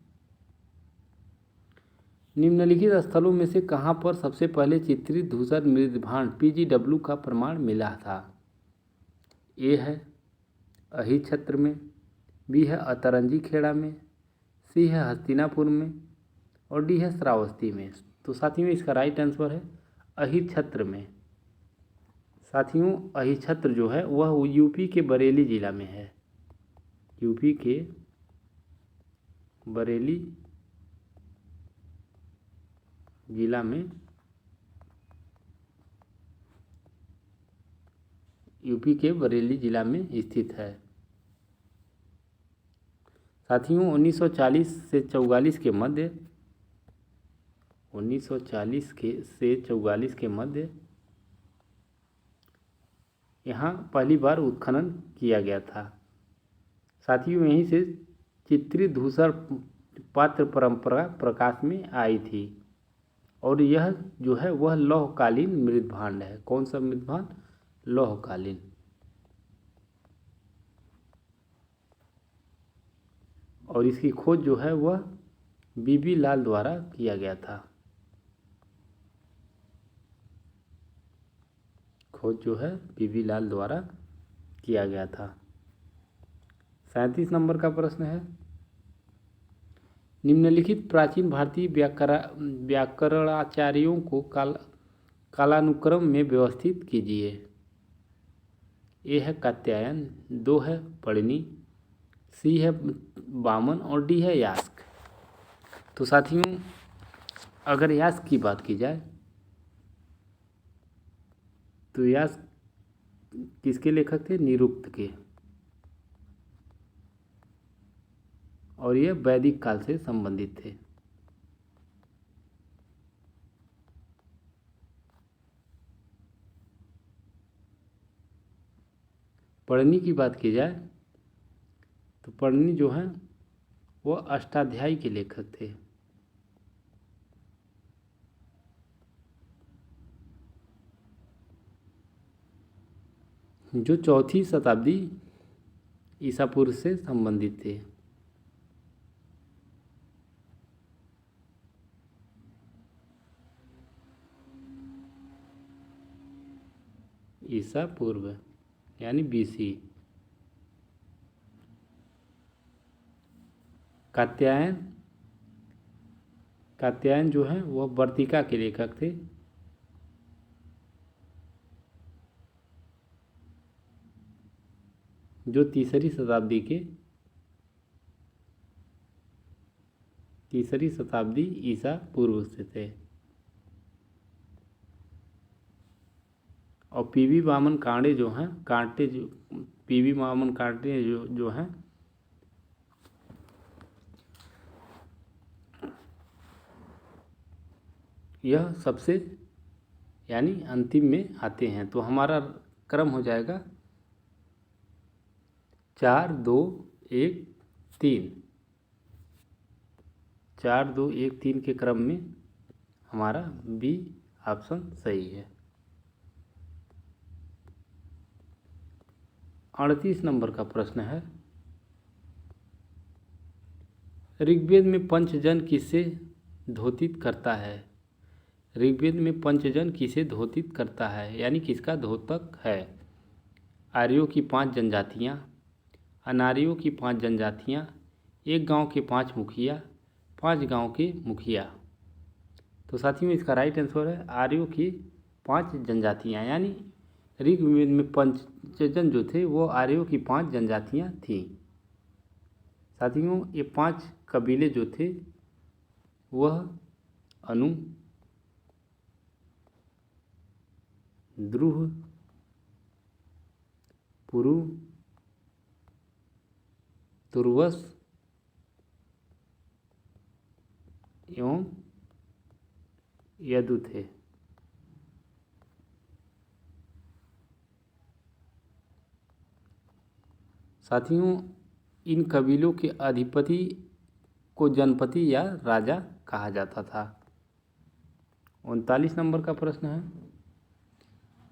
निम्नलिखित स्थलों में से कहाँ पर सबसे पहले चित्रित धूसर मृदभांड PGW का प्रमाण मिला था? ए है अहिछत्र में, बी है अतरंजी खेड़ा में, सी है हस्तिनापुर में और डी है श्रावस्ती में। तो साथियों इसका राइट आंसर है अहिछत्र में। साथियों अहिछत्र जो है वह यूपी के बरेली जिला में है। यूपी के बरेली जिला में, यूपी के बरेली जिला में स्थित है। साथियों 1940 से 44 के मध्य 1940 से 44 के मध्य यहाँ पहली बार उत्खनन किया गया था। साथियों यहीं से चित्रित धूसर पात्र परंपरा प्रकाश में आई थी और यह जो है वह लौहकालीन मृदभांड है। कौन सा मृदभांड? लौहकालीन। और इसकी खोज जो है वह बीबी लाल द्वारा किया गया था। खोज जो है बीबी लाल द्वारा किया गया था। 37 नंबर का प्रश्न है, निम्नलिखित प्राचीन भारतीय व्याकरणाचार्यों को कालानुक्रम में व्यवस्थित कीजिए। ए है कात्यायन, दो है पढ़नी, सी है वामन और डी है यास्क। तो साथियों अगर यास्क की बात की जाए तो यास्क किसके लेखक थे? निरुक्त के, और यह वैदिक काल से संबंधित थे। पढ़नी की बात की जाए तो पढ़नी जो है वह अष्टाध्यायी के लेखक थे। जो 4वीं शताब्दी ईसा पूर्व से संबंधित थे। ईसा पूर्व यानी BC। कात्यायन जो है वह वर्तिका के लेखक थे। जो तीसरी शताब्दी ईसा पूर्व से थे। और पीवी वामन कांडे जो हैं पीवी वामन कांडे जो हैं यह सबसे यानी अंतिम में आते हैं। तो हमारा क्रम हो जाएगा 4 2 1 3। 4 2 1 3 के क्रम में हमारा बी ऑप्शन सही है। 38 नंबर का प्रश्न है, ऋग्वेद में पंचजन किसे धोतित करता है? ऋग्वेद में पंचजन किसे धोतित करता है यानी किसका धोतक है? आर्यों की 5 जनजातियाँ, अनार्यों की 5 जनजातियाँ, एक गांव के 5 मुखिया, 5 गांव के मुखिया। तो साथियों इसका राइट आंसर है आर्यों की 5 जनजातियाँ, यानी ऋग्वेद में पंचजन जो थे वो आर्यों की 5 जनजातियाँ थीं। साथियों ये 5 कबीले जो थे वह अनु, द्रुह, पुरु, तुर्वस एवं यदु थे। साथियों इन कबीलों के अधिपति को जनपति या राजा कहा जाता था। 39 नंबर का प्रश्न है,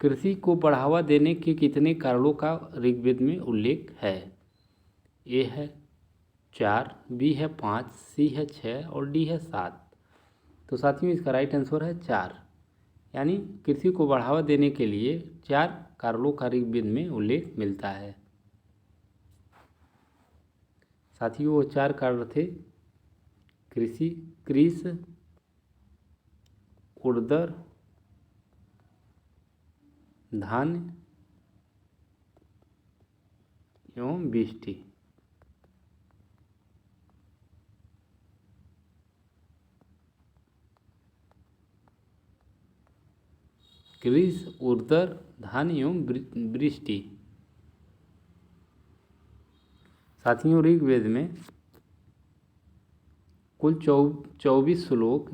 कृषि को बढ़ावा देने के कितने कारणों का ऋग्वेद में उल्लेख है? ए है 4, बी है 5, सी है 6 और डी है 7। तो साथियों इसका राइट आंसर है 4, यानी कृषि को बढ़ावा देने के लिए 4 कारणों का ऋग्वेद में उल्लेख मिलता है। साथियों वो 4 कार्य थे: कृषि, कृष, उर्दर, धान्य एवं बिष्टि। कृष, उर्दर, धान्य एवं वृष्टि। साथियों ऋग्वेद में कुल 24 श्लोक,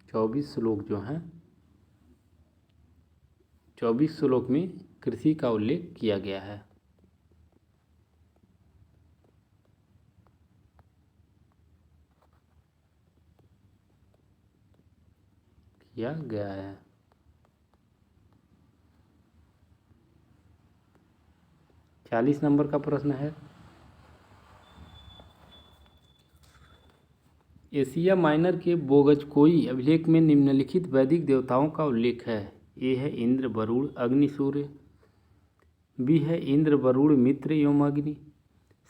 24 श्लोक जो हैं, 24 श्लोक में कृषि का उल्लेख किया गया है। किया गया है। 40 नंबर का प्रश्न है, एशिया माइनर के बोगजकोई अभिलेख में निम्नलिखित वैदिक देवताओं का उल्लेख है। ए है इंद्र, वरुण, अग्नि, सूर्य। बी है इंद्र, वरुण, मित्र एवं अग्नि।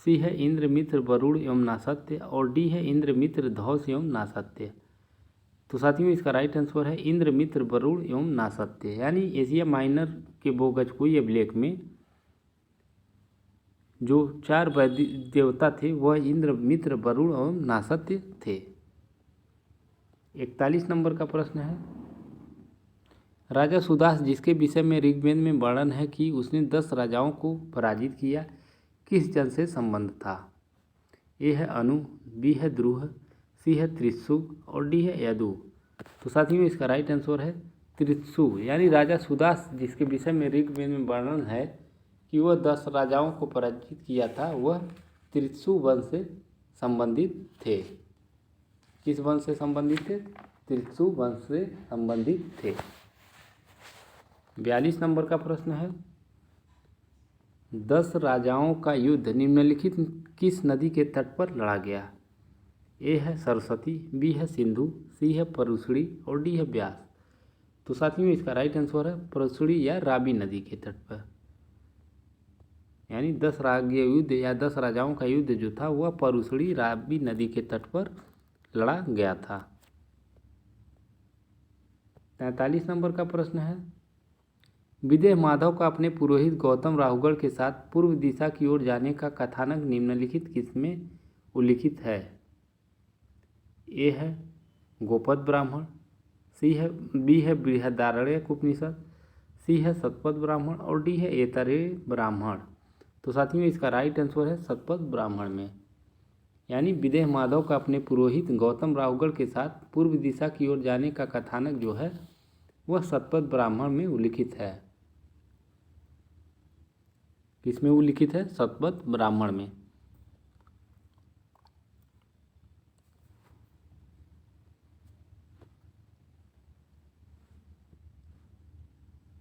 सी है इंद्र, मित्र, वरुण एवं नासत्य। और डी है इंद्र, मित्र, धौस एवं नासत्य। तो साथियों इसका राइट आंसर है इंद्र, मित्र, वरुण एवं नासत्य। यानी एशिया माइनर के बोगजकोई अभिलेख में जो 4 वैदिक देवता थे वह इंद्र, मित्र, वरुण एवं नासत्य थे। 41 नंबर का प्रश्न है, राजा सुदास जिसके विषय में ऋग्वेद में वर्णन है कि उसने 10 राजाओं को पराजित किया, किस जन से संबंध था? ए है अनु, बी है द्रुह, सी है त्रिशु और डी है यदु। तो साथियों इसका राइट आंसर है त्रिशु। यानी राजा सुदास जिसके विषय में ऋग्वेद में वर्णन है कि वह 10 राजाओं को पराजित किया था, वह त्रिशु वंश से संबंधित थे। किस वंश से संबंधित थे? त्रिशु वंश से संबंधित थे। 42 नंबर का प्रश्न है, 10 राजाओं का युद्ध निम्नलिखित किस नदी के तट पर लड़ा गया? ए है सरस्वती, बी है सिंधु, सी है परुशड़ी और डी है ब्यास। तो साथियों इसका राइट आंसर है परुशड़ी या रावी नदी के तट पर। यानी 10 राज्य युद्ध या 10 राजाओं का युद्ध जो था वह परुशड़ी रावी नदी के तट पर लड़ा गया था। 43 नंबर का प्रश्न है, विदेह माधव का अपने पुरोहित गौतम राहुगढ़ के साथ पूर्व दिशा की ओर जाने का कथानक निम्नलिखित किसमें उल्लिखित है? ए है गोपद ब्राह्मण, बी है बृहदारण्यक उपनिषद, सी है शतपथ ब्राह्मण और डी है ऐतरेय ब्राह्मण। तो साथियों इसका राइट आंसर है शतपथ ब्राह्मण में। यानी विदेह माधव का अपने पुरोहित गौतम राहुगढ़ के साथ पूर्व दिशा की ओर जाने का कथानक जो है वह शतपथ ब्राह्मण में उल्लिखित है। किसमें उल्लिखित है? शतपथ ब्राह्मण में।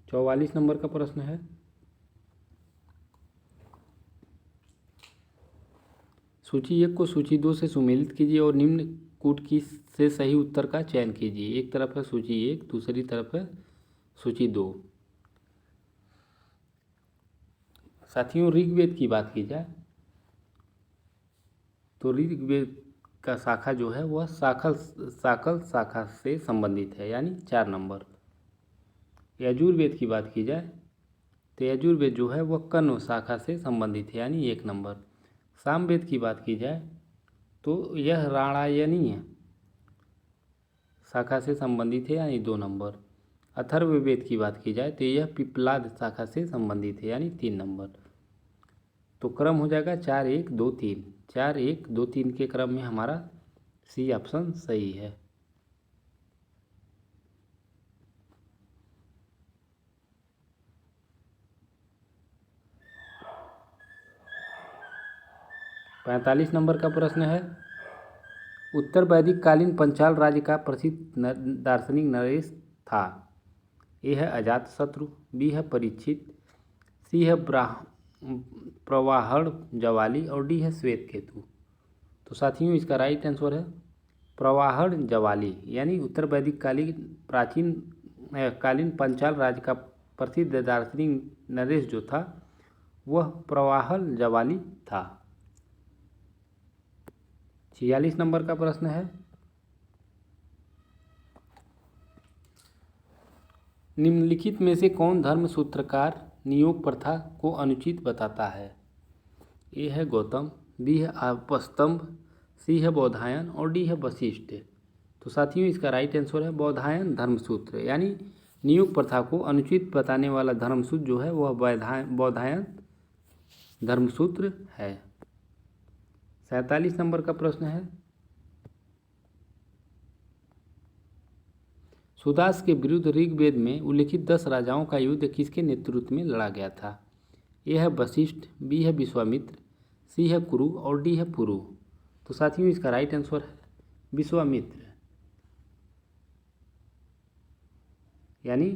चौवालीस नंबर का प्रश्न है, सूची 1 को सूची 2 से सुमेलित कीजिए और निम्न कूट की से सही उत्तर का चयन कीजिए। एक तरफ है सूची 1, दूसरी तरफ है सूची 2। साथियों ऋग्वेद की बात की जाए तो ऋग्वेद का शाखा जो है वह साकल शाखा से संबंधित है, यानी 4 नंबर। यजुर्वेद की बात की जाए तो यजुर्वेद जो है वह कण्व शाखा से संबंधित है, यानी 1 नंबर। सामवेद की बात की जाए तो यह राणायनीय शाखा से संबंधित है, यानी 2 नंबर। अथर्ववेद की बात की जाए तो यह पिप्पलाद शाखा से संबंधित है, यानी 3 नंबर। तो क्रम हो जाएगा 4 1 2 3, 4 1 2 3 के क्रम में हमारा सी ऑप्शन सही है। पैंतालीस नंबर का प्रश्न है, उत्तर वैदिक कालीन पंचाल राज्य का प्रसिद्ध दार्शनिक नरेश था। ए है अजातशत्रु, बी है परीक्षित, सी है प्रवाहण जवाली और डी है श्वेत केतु। तो साथियों इसका राइट आंसर है प्रवाहण जवाली। यानी उत्तर वैदिक कालीन पंचाल राज्य का प्रसिद्ध दार्शनिक नरेश जो था वह प्रवाहल जवाली था। 46 नंबर का प्रश्न है, निम्नलिखित में से कौन धर्म सूत्रकार नियोग प्रथा को अनुचित बताता है? ए है गौतम, बी है आपस्तंभ, सी है बौधायन और डी है वशिष्ठ। तो साथियों इसका राइट आंसर है बौधायन धर्मसूत्र, यानी नियोग प्रथा को अनुचित बताने वाला धर्मसूत्र जो है वह बौधायन धर्मसूत्र है। 47 नंबर का प्रश्न है, सुदास के विरुद्ध ऋग्वेद में उल्लिखित 10 राजाओं का युद्ध किसके नेतृत्व में लड़ा गया था? ए है वशिष्ठ, बी है विश्वामित्र, सी है कुरु और डी है पुरु। तो साथियों इसका राइट आंसर है विश्वामित्र, यानी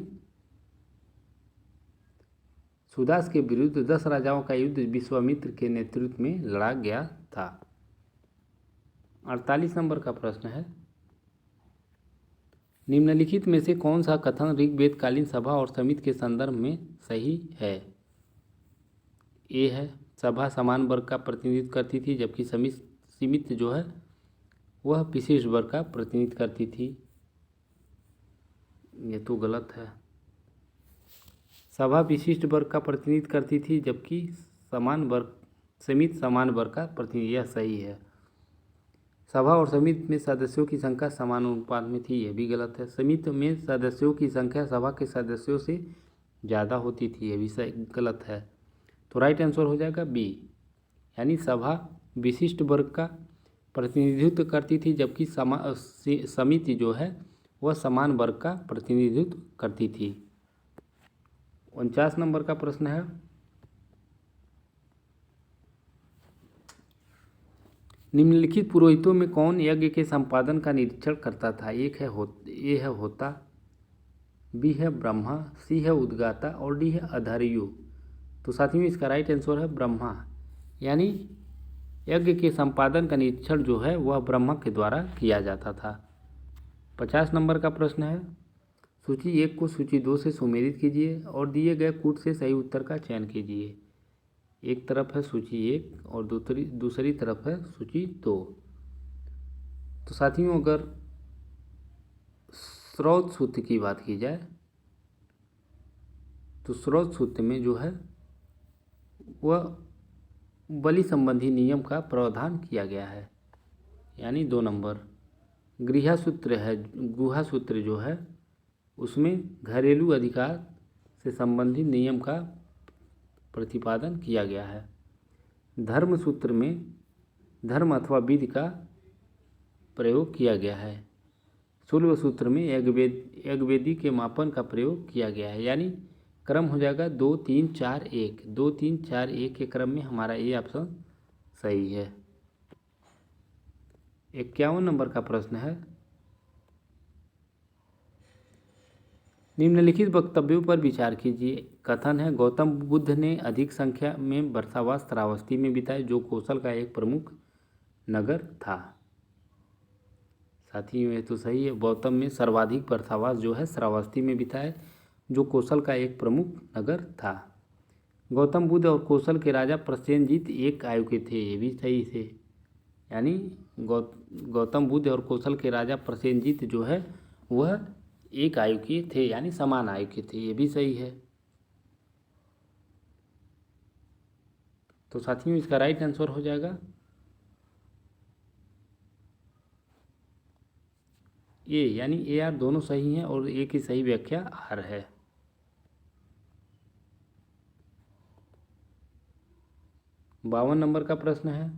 सुदास के विरुद्ध 10 राजाओं का युद्ध विश्वामित्र के नेतृत्व में लड़ा गया था। 48 नंबर का प्रश्न है, निम्नलिखित में से कौन सा कथन ऋग्वेदकालीन सभा और समिति के संदर्भ में सही है? ए है सभा समान वर्ग का प्रतिनिधित्व करती थी जबकि समिति जो है वह विशेष वर्ग का प्रतिनिधित्व करती थी। ये तो गलत है, सभा विशिष्ट वर्ग का प्रतिनिधित्व करती थी जबकि समिति समान वर्ग का प्रतिनिधित्व, यह सही है। सभा और समिति में सदस्यों की संख्या समानुपात में थी, यह भी गलत है। समिति में सदस्यों की संख्या सभा के सदस्यों से ज़्यादा होती थी, यह भी सही गलत है। तो राइट आंसर हो जाएगा बी, यानी सभा विशिष्ट वर्ग का प्रतिनिधित्व करती थी जबकि समिति जो है वह समान वर्ग का प्रतिनिधित्व करती थी। 49 नंबर का प्रश्न है, निम्नलिखित पुरोहितों में कौन यज्ञ के संपादन का निरीक्षण करता था? ए है होता, बी है ब्रह्मा, सी है उद्गाता और डी है अधार्यु। तो साथियों इसका राइट आंसर है ब्रह्मा, यानी यज्ञ के संपादन का निरीक्षण जो है वह ब्रह्मा के द्वारा किया जाता था। 50 नंबर का प्रश्न है, सूची 1 को सूची 2 से सुमेलित कीजिए और दिए गए कूट से सही उत्तर का चयन कीजिए। एक तरफ है सूची 1 और दूसरी तरफ है सूची 2। तो साथियों अगर स्रोत सूत्र की बात की जाए तो स्रोत सूत्र में जो है वह बलि संबंधी नियम का प्रावधान किया गया है, यानी 2 नंबर। गृहा सूत्र जो है उसमें घरेलू अधिकार से संबंधित नियम का प्रतिपादन किया गया है। धर्म सूत्र में धर्म अथवा विधि का प्रयोग किया गया है। शूल्व सूत्र में यज्ञवेदी के मापन का प्रयोग किया गया है, यानी क्रम हो जाएगा 2 3 4 1। 2 3 4 1 के क्रम में हमारा ये ऑप्शन सही है। 51 नंबर का प्रश्न है, निम्नलिखित वक्तव्यों पर विचार कीजिए। कथन है गौतम बुद्ध ने अधिक संख्या में वर्षावास श्रावस्ती में बिताए जो कौशल का एक प्रमुख नगर था। साथियों ये तो सही है, गौतम में सर्वाधिक वर्षावास जो है श्रावस्ती में बिताए जो कौशल का एक प्रमुख नगर था। गौतम बुद्ध और कौशल के राजा प्रसेनजीत एक आयु के थे, ये भी सही थे, यानी गौतम बुद्ध और कौशल के राजा प्रसेनजीत जो है वह एक आयु के थे, यानी समान आयु के थे, ये भी सही है। तो साथियों इसका राइट आंसर हो जाएगा ए, यानी ए आर दोनों सही हैं और ए की सही व्याख्या आर है। बावन नंबर का प्रश्न है,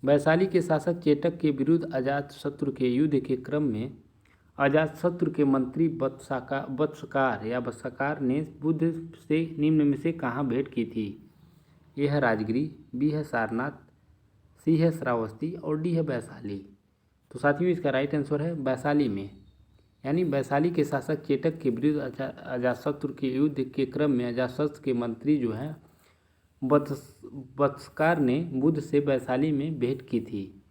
वैशाली के शासक चेटक के विरुद्ध अजातशत्रु के युद्ध के क्रम में अजातशत्रु के मंत्री वत्सकार ने बुद्ध से निम्न में से कहाँ भेंट की थी? ए है राजगिरी, बी है सारनाथ, सी है श्रावस्ती और डी है वैशाली। तो साथियों इसका राइट आंसर है वैशाली में, यानी वैशाली के शासक चेटक के विरुद्ध अजातशत्रु के युद्ध के क्रम में अजातशत्रु के मंत्री जो हैं वत्सकार ने बुद्ध से वैशाली में भेंट की थी।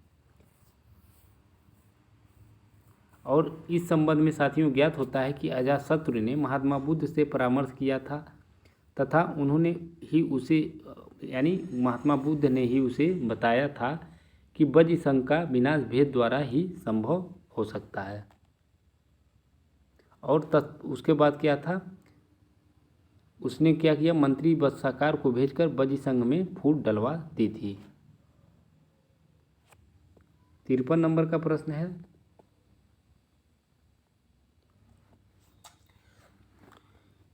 और इस संबंध में साथियों ज्ञात होता है कि अजातशत्रु ने महात्मा बुद्ध से परामर्श किया था तथा उन्होंने ही उसे यानी महात्मा बुद्ध ने ही उसे बताया था कि वज्र संघ का विनाश भेद द्वारा ही संभव हो सकता है। और उसके बाद क्या था, उसने क्या किया, मंत्री वत्साकार को भेजकर वज्र संघ में फूट डलवा दी थी। 53 नंबर का प्रश्न है,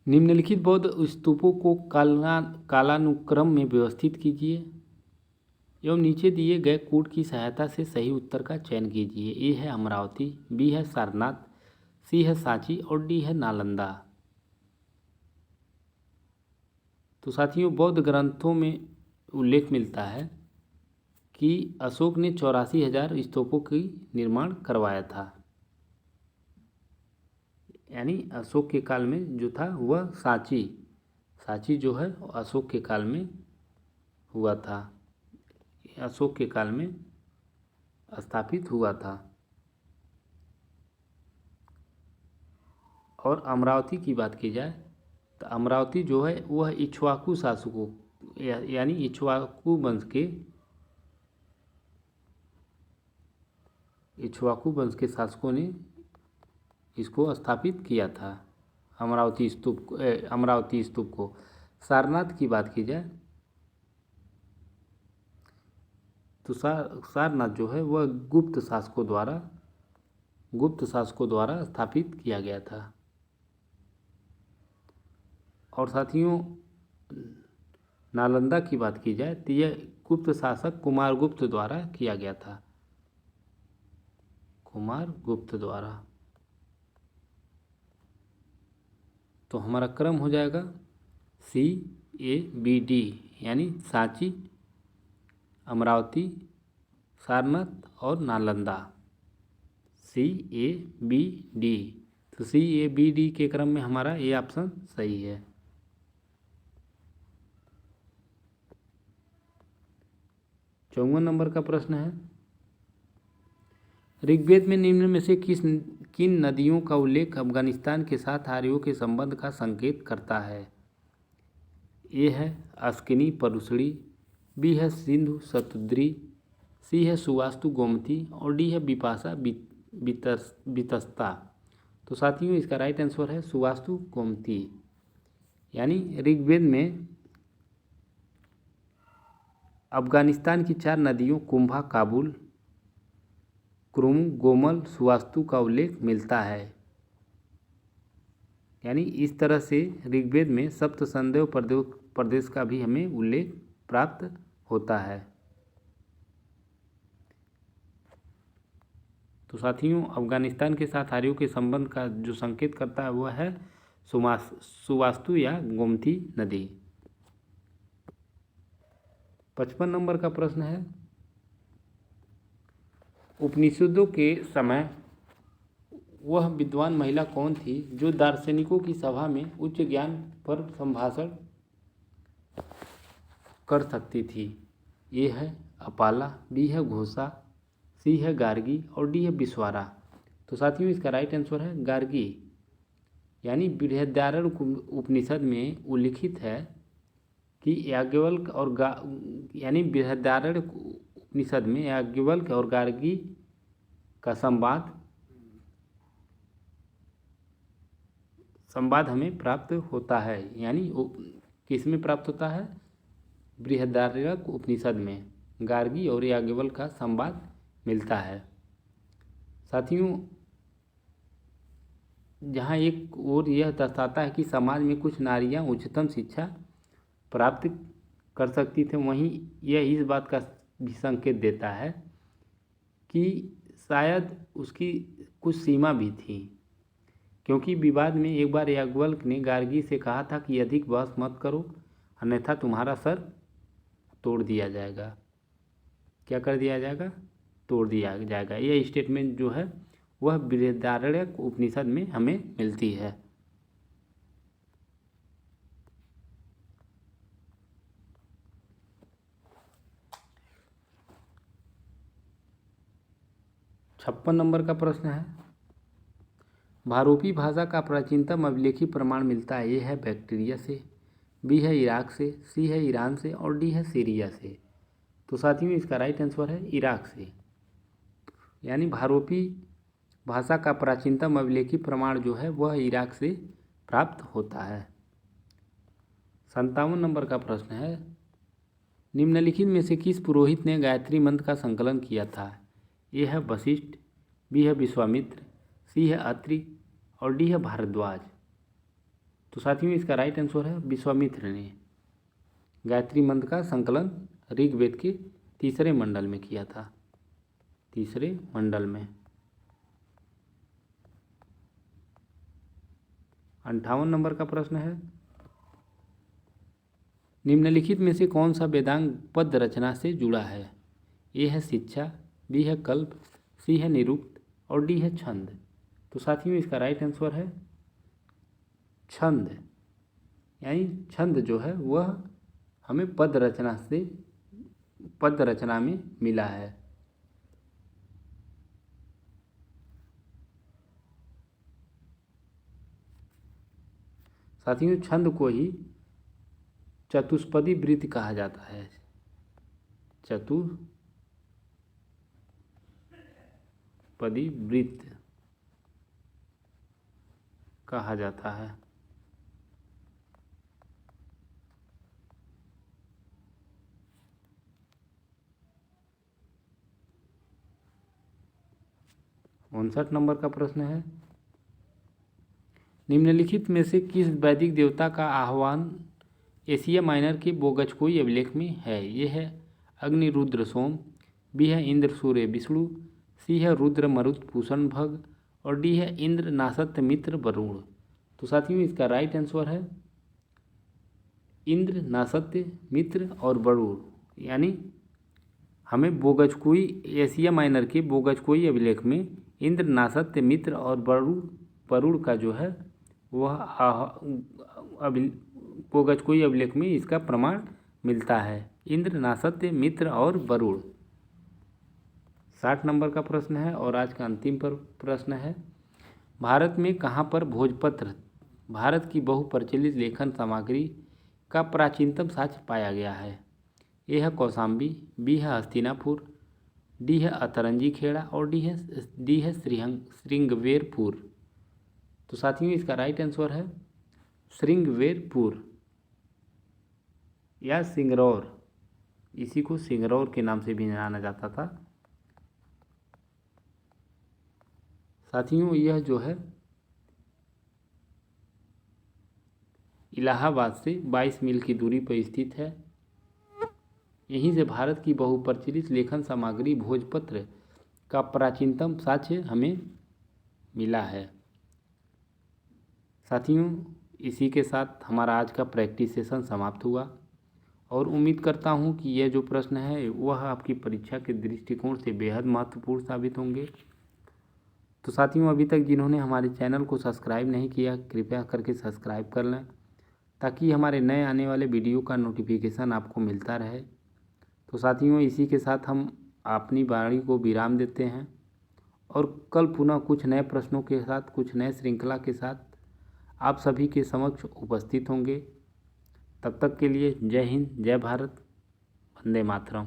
निम्नलिखित बौद्ध स्तूपों को कालानुक्रम में व्यवस्थित कीजिए एवं नीचे दिए गए कोड की सहायता से सही उत्तर का चयन कीजिए। ए है अमरावती, बी है सारनाथ, सी है सांची और डी है नालंदा। तो साथियों बौद्ध ग्रंथों में उल्लेख मिलता है कि अशोक ने 84,000 स्तूपों की निर्माण करवाया था, यानी अशोक के काल में जो था वह सांची जो है अशोक के काल में हुआ था, अशोक के काल में स्थापित हुआ था। और अमरावती की बात की जाए तो अमरावती जो है वह इक्ष्वाकु शासकों यानी इक्ष्वाकु वंश के शासकों ने इसको स्थापित किया था, अमरावती स्तूप को। सारनाथ की बात की जाए तो सारनाथ जो है वह गुप्त शासकों द्वारा स्थापित किया गया था। और साथियों नालंदा की बात की जाए तो यह गुप्त शासक कुमारगुप्त द्वारा किया गया था, कुमारगुप्त द्वारा। तो हमारा क्रम हो जाएगा CABD, यानी सांची, अमरावती, सारनाथ और नालंदा, CABD। तो CABD के क्रम में हमारा ये ऑप्शन सही है। 54 नंबर का प्रश्न है, ऋग्वेद में निम्न में से किन नदियों का उल्लेख अफगानिस्तान के साथ आर्यों के संबंध का संकेत करता है। ए है अस्किनी परुशड़ी, बी है सिंधु सतुद्री, सी है सुवास्तु गोमती और डी है बिपाशा बितस्ता। तो साथियों इसका राइट आंसर है सुवास्तु गोमती। यानी ऋग्वेद में अफगानिस्तान की 4 नदियों कुंभा, काबुल, क्रुम, गोमल, सुवास्तु का उल्लेख मिलता है। यानी इस तरह से ऋग्वेद में सप्तसंदेव प्रदेश का भी हमें उल्लेख प्राप्त होता है। तो साथियों अफगानिस्तान के साथ आर्यों के संबंध का जो संकेत करता है वह है सुवास्तु या गोमती नदी। 55 नंबर का प्रश्न है, उपनिषदों के समय वह विद्वान महिला कौन थी जो दार्शनिकों की सभा में उच्च ज्ञान पर संभाषण कर सकती थी। ए है अपाला, बी है घोषा, सी है गार्गी और डी है बिस्वारा। तो साथियों इसका राइट आंसर है गार्गी। यानी बृहदारण्यक उपनिषद में उल्लिखित है कि याज्ञवल्क्य और यानी बृहदारण्यक उपनिषद में याज्ञवल्क्य और गार्गी का संवाद हमें प्राप्त होता है। यानी किस में प्राप्त होता है, बृहदारण्यक उपनिषद में गार्गी और याज्ञवल्क्य का संवाद मिलता है। साथियों जहाँ एक और यह दर्शाता है कि समाज में कुछ नारियाँ उच्चतम शिक्षा प्राप्त कर सकती थी, वहीं यह इस बात का भी संकेत देता है कि शायद उसकी कुछ सीमा भी थी, क्योंकि विवाद में एक बार याज्ञवल्क्य ने गार्गी से कहा था कि अधिक बहस मत करो अन्यथा तुम्हारा सर तोड़ दिया जाएगा। क्या कर दिया जाएगा, तोड़ दिया जाएगा। यह स्टेटमेंट जो है वह बृहदारण्यक उपनिषद में हमें मिलती है। छप्पन नंबर का प्रश्न है, भारोपी भाषा का प्राचीनतम अभिलेखी प्रमाण मिलता है। ए है बैक्टीरिया से, बी है इराक से, सी है ईरान से और डी है सीरिया से। तो साथियों इसका राइट आंसर है इराक से। यानी भारोपी भाषा का प्राचीनतम अभिलेखी प्रमाण जो है वह इराक से प्राप्त होता है। 57 नंबर का प्रश्न है, निम्नलिखित में से किस पुरोहित ने गायत्री मंत्र का संकलन किया था? ए है वशिष्ठ, बी है विश्वामित्र, सी है अत्रि और डी है भारद्वाज। तो साथियों इसका राइट आंसर है विश्वामित्र ने गायत्री मंत्र का संकलन ऋग्वेद के तीसरे मंडल में किया था। तीसरे मंडल में। 58 नंबर का प्रश्न है, निम्नलिखित में से कौन सा वेदांग पद रचना से जुड़ा है? ए है शिक्षा, बी है कल्प, सी है निरुक्त और डी है छंद। तो साथियों इसका राइट आंसर है छंद। यानी छंद जो है वह हमें पद रचना में मिला है। साथियों छंद को ही चतुष्पदी वृत्त कहा जाता है। चतुष्पदी वृत्त कहा जाता है। उनसठ नंबर का प्रश्न है, निम्नलिखित में से किस वैदिक देवता का आह्वान एशिया माइनर के बोगचकोई अभिलेख में है? ये है अग्नि रुद्र सोम, बी है इंद्र सूर्य विष्णु, सी है रुद्र मरुत पूषण भग और डी है इंद्र नासत्य मित्र वरुण। तो साथियों इसका राइट आंसर है इंद्र नासत्य मित्र और वरुण। यानी हमें बोगचकोई एशिया माइनर के बोगचकोई अभिलेख में इंद्र नासत्य मित्र और वरुण का जो है वह बोगचकोई अभिलेख में इसका प्रमाण मिलता है। इंद्र नासत्य मित्र और वरुण। 60 नंबर का प्रश्न है और आज का अंतिम प्रश्न है, भारत में कहाँ पर भोजपत्र भारत की बहुप्रचलित लेखन सामग्री का प्राचीनतम साक्ष्य पाया गया है? ए है कौशाम्बी, बी है हस्तिनापुर, डी है अतरंजी खेड़ा और डी है श्रृंगवेरपुर। तो साथियों इसका राइट आंसर है श्रृंगवेरपुर या सिंगरौर। इसी को सिंगरौर के नाम से भी जाना जाता था। साथियों यह जो है इलाहाबाद से 22 मील की दूरी पर स्थित है। यहीं से भारत की बहुप्रचलित लेखन सामग्री भोजपत्र का प्राचीनतम साक्ष्य हमें मिला है। साथियों इसी के साथ हमारा आज का प्रैक्टिस सेशन समाप्त हुआ और उम्मीद करता हूं कि यह जो प्रश्न है वह आपकी परीक्षा के दृष्टिकोण से बेहद महत्वपूर्ण साबित होंगे। तो साथियों अभी तक जिन्होंने हमारे चैनल को सब्सक्राइब नहीं किया कृपया करके सब्सक्राइब कर लें ताकि हमारे नए आने वाले वीडियो का नोटिफिकेशन आपको मिलता रहे। तो साथियों इसी के साथ हम अपनी वाणी को विराम देते हैं और कल पुनः कुछ नए प्रश्नों के साथ कुछ नए श्रृंखला के साथ आप सभी के समक्ष उपस्थित होंगे। तब तक के लिए जय हिंद, जय भारत, वंदे मातरम।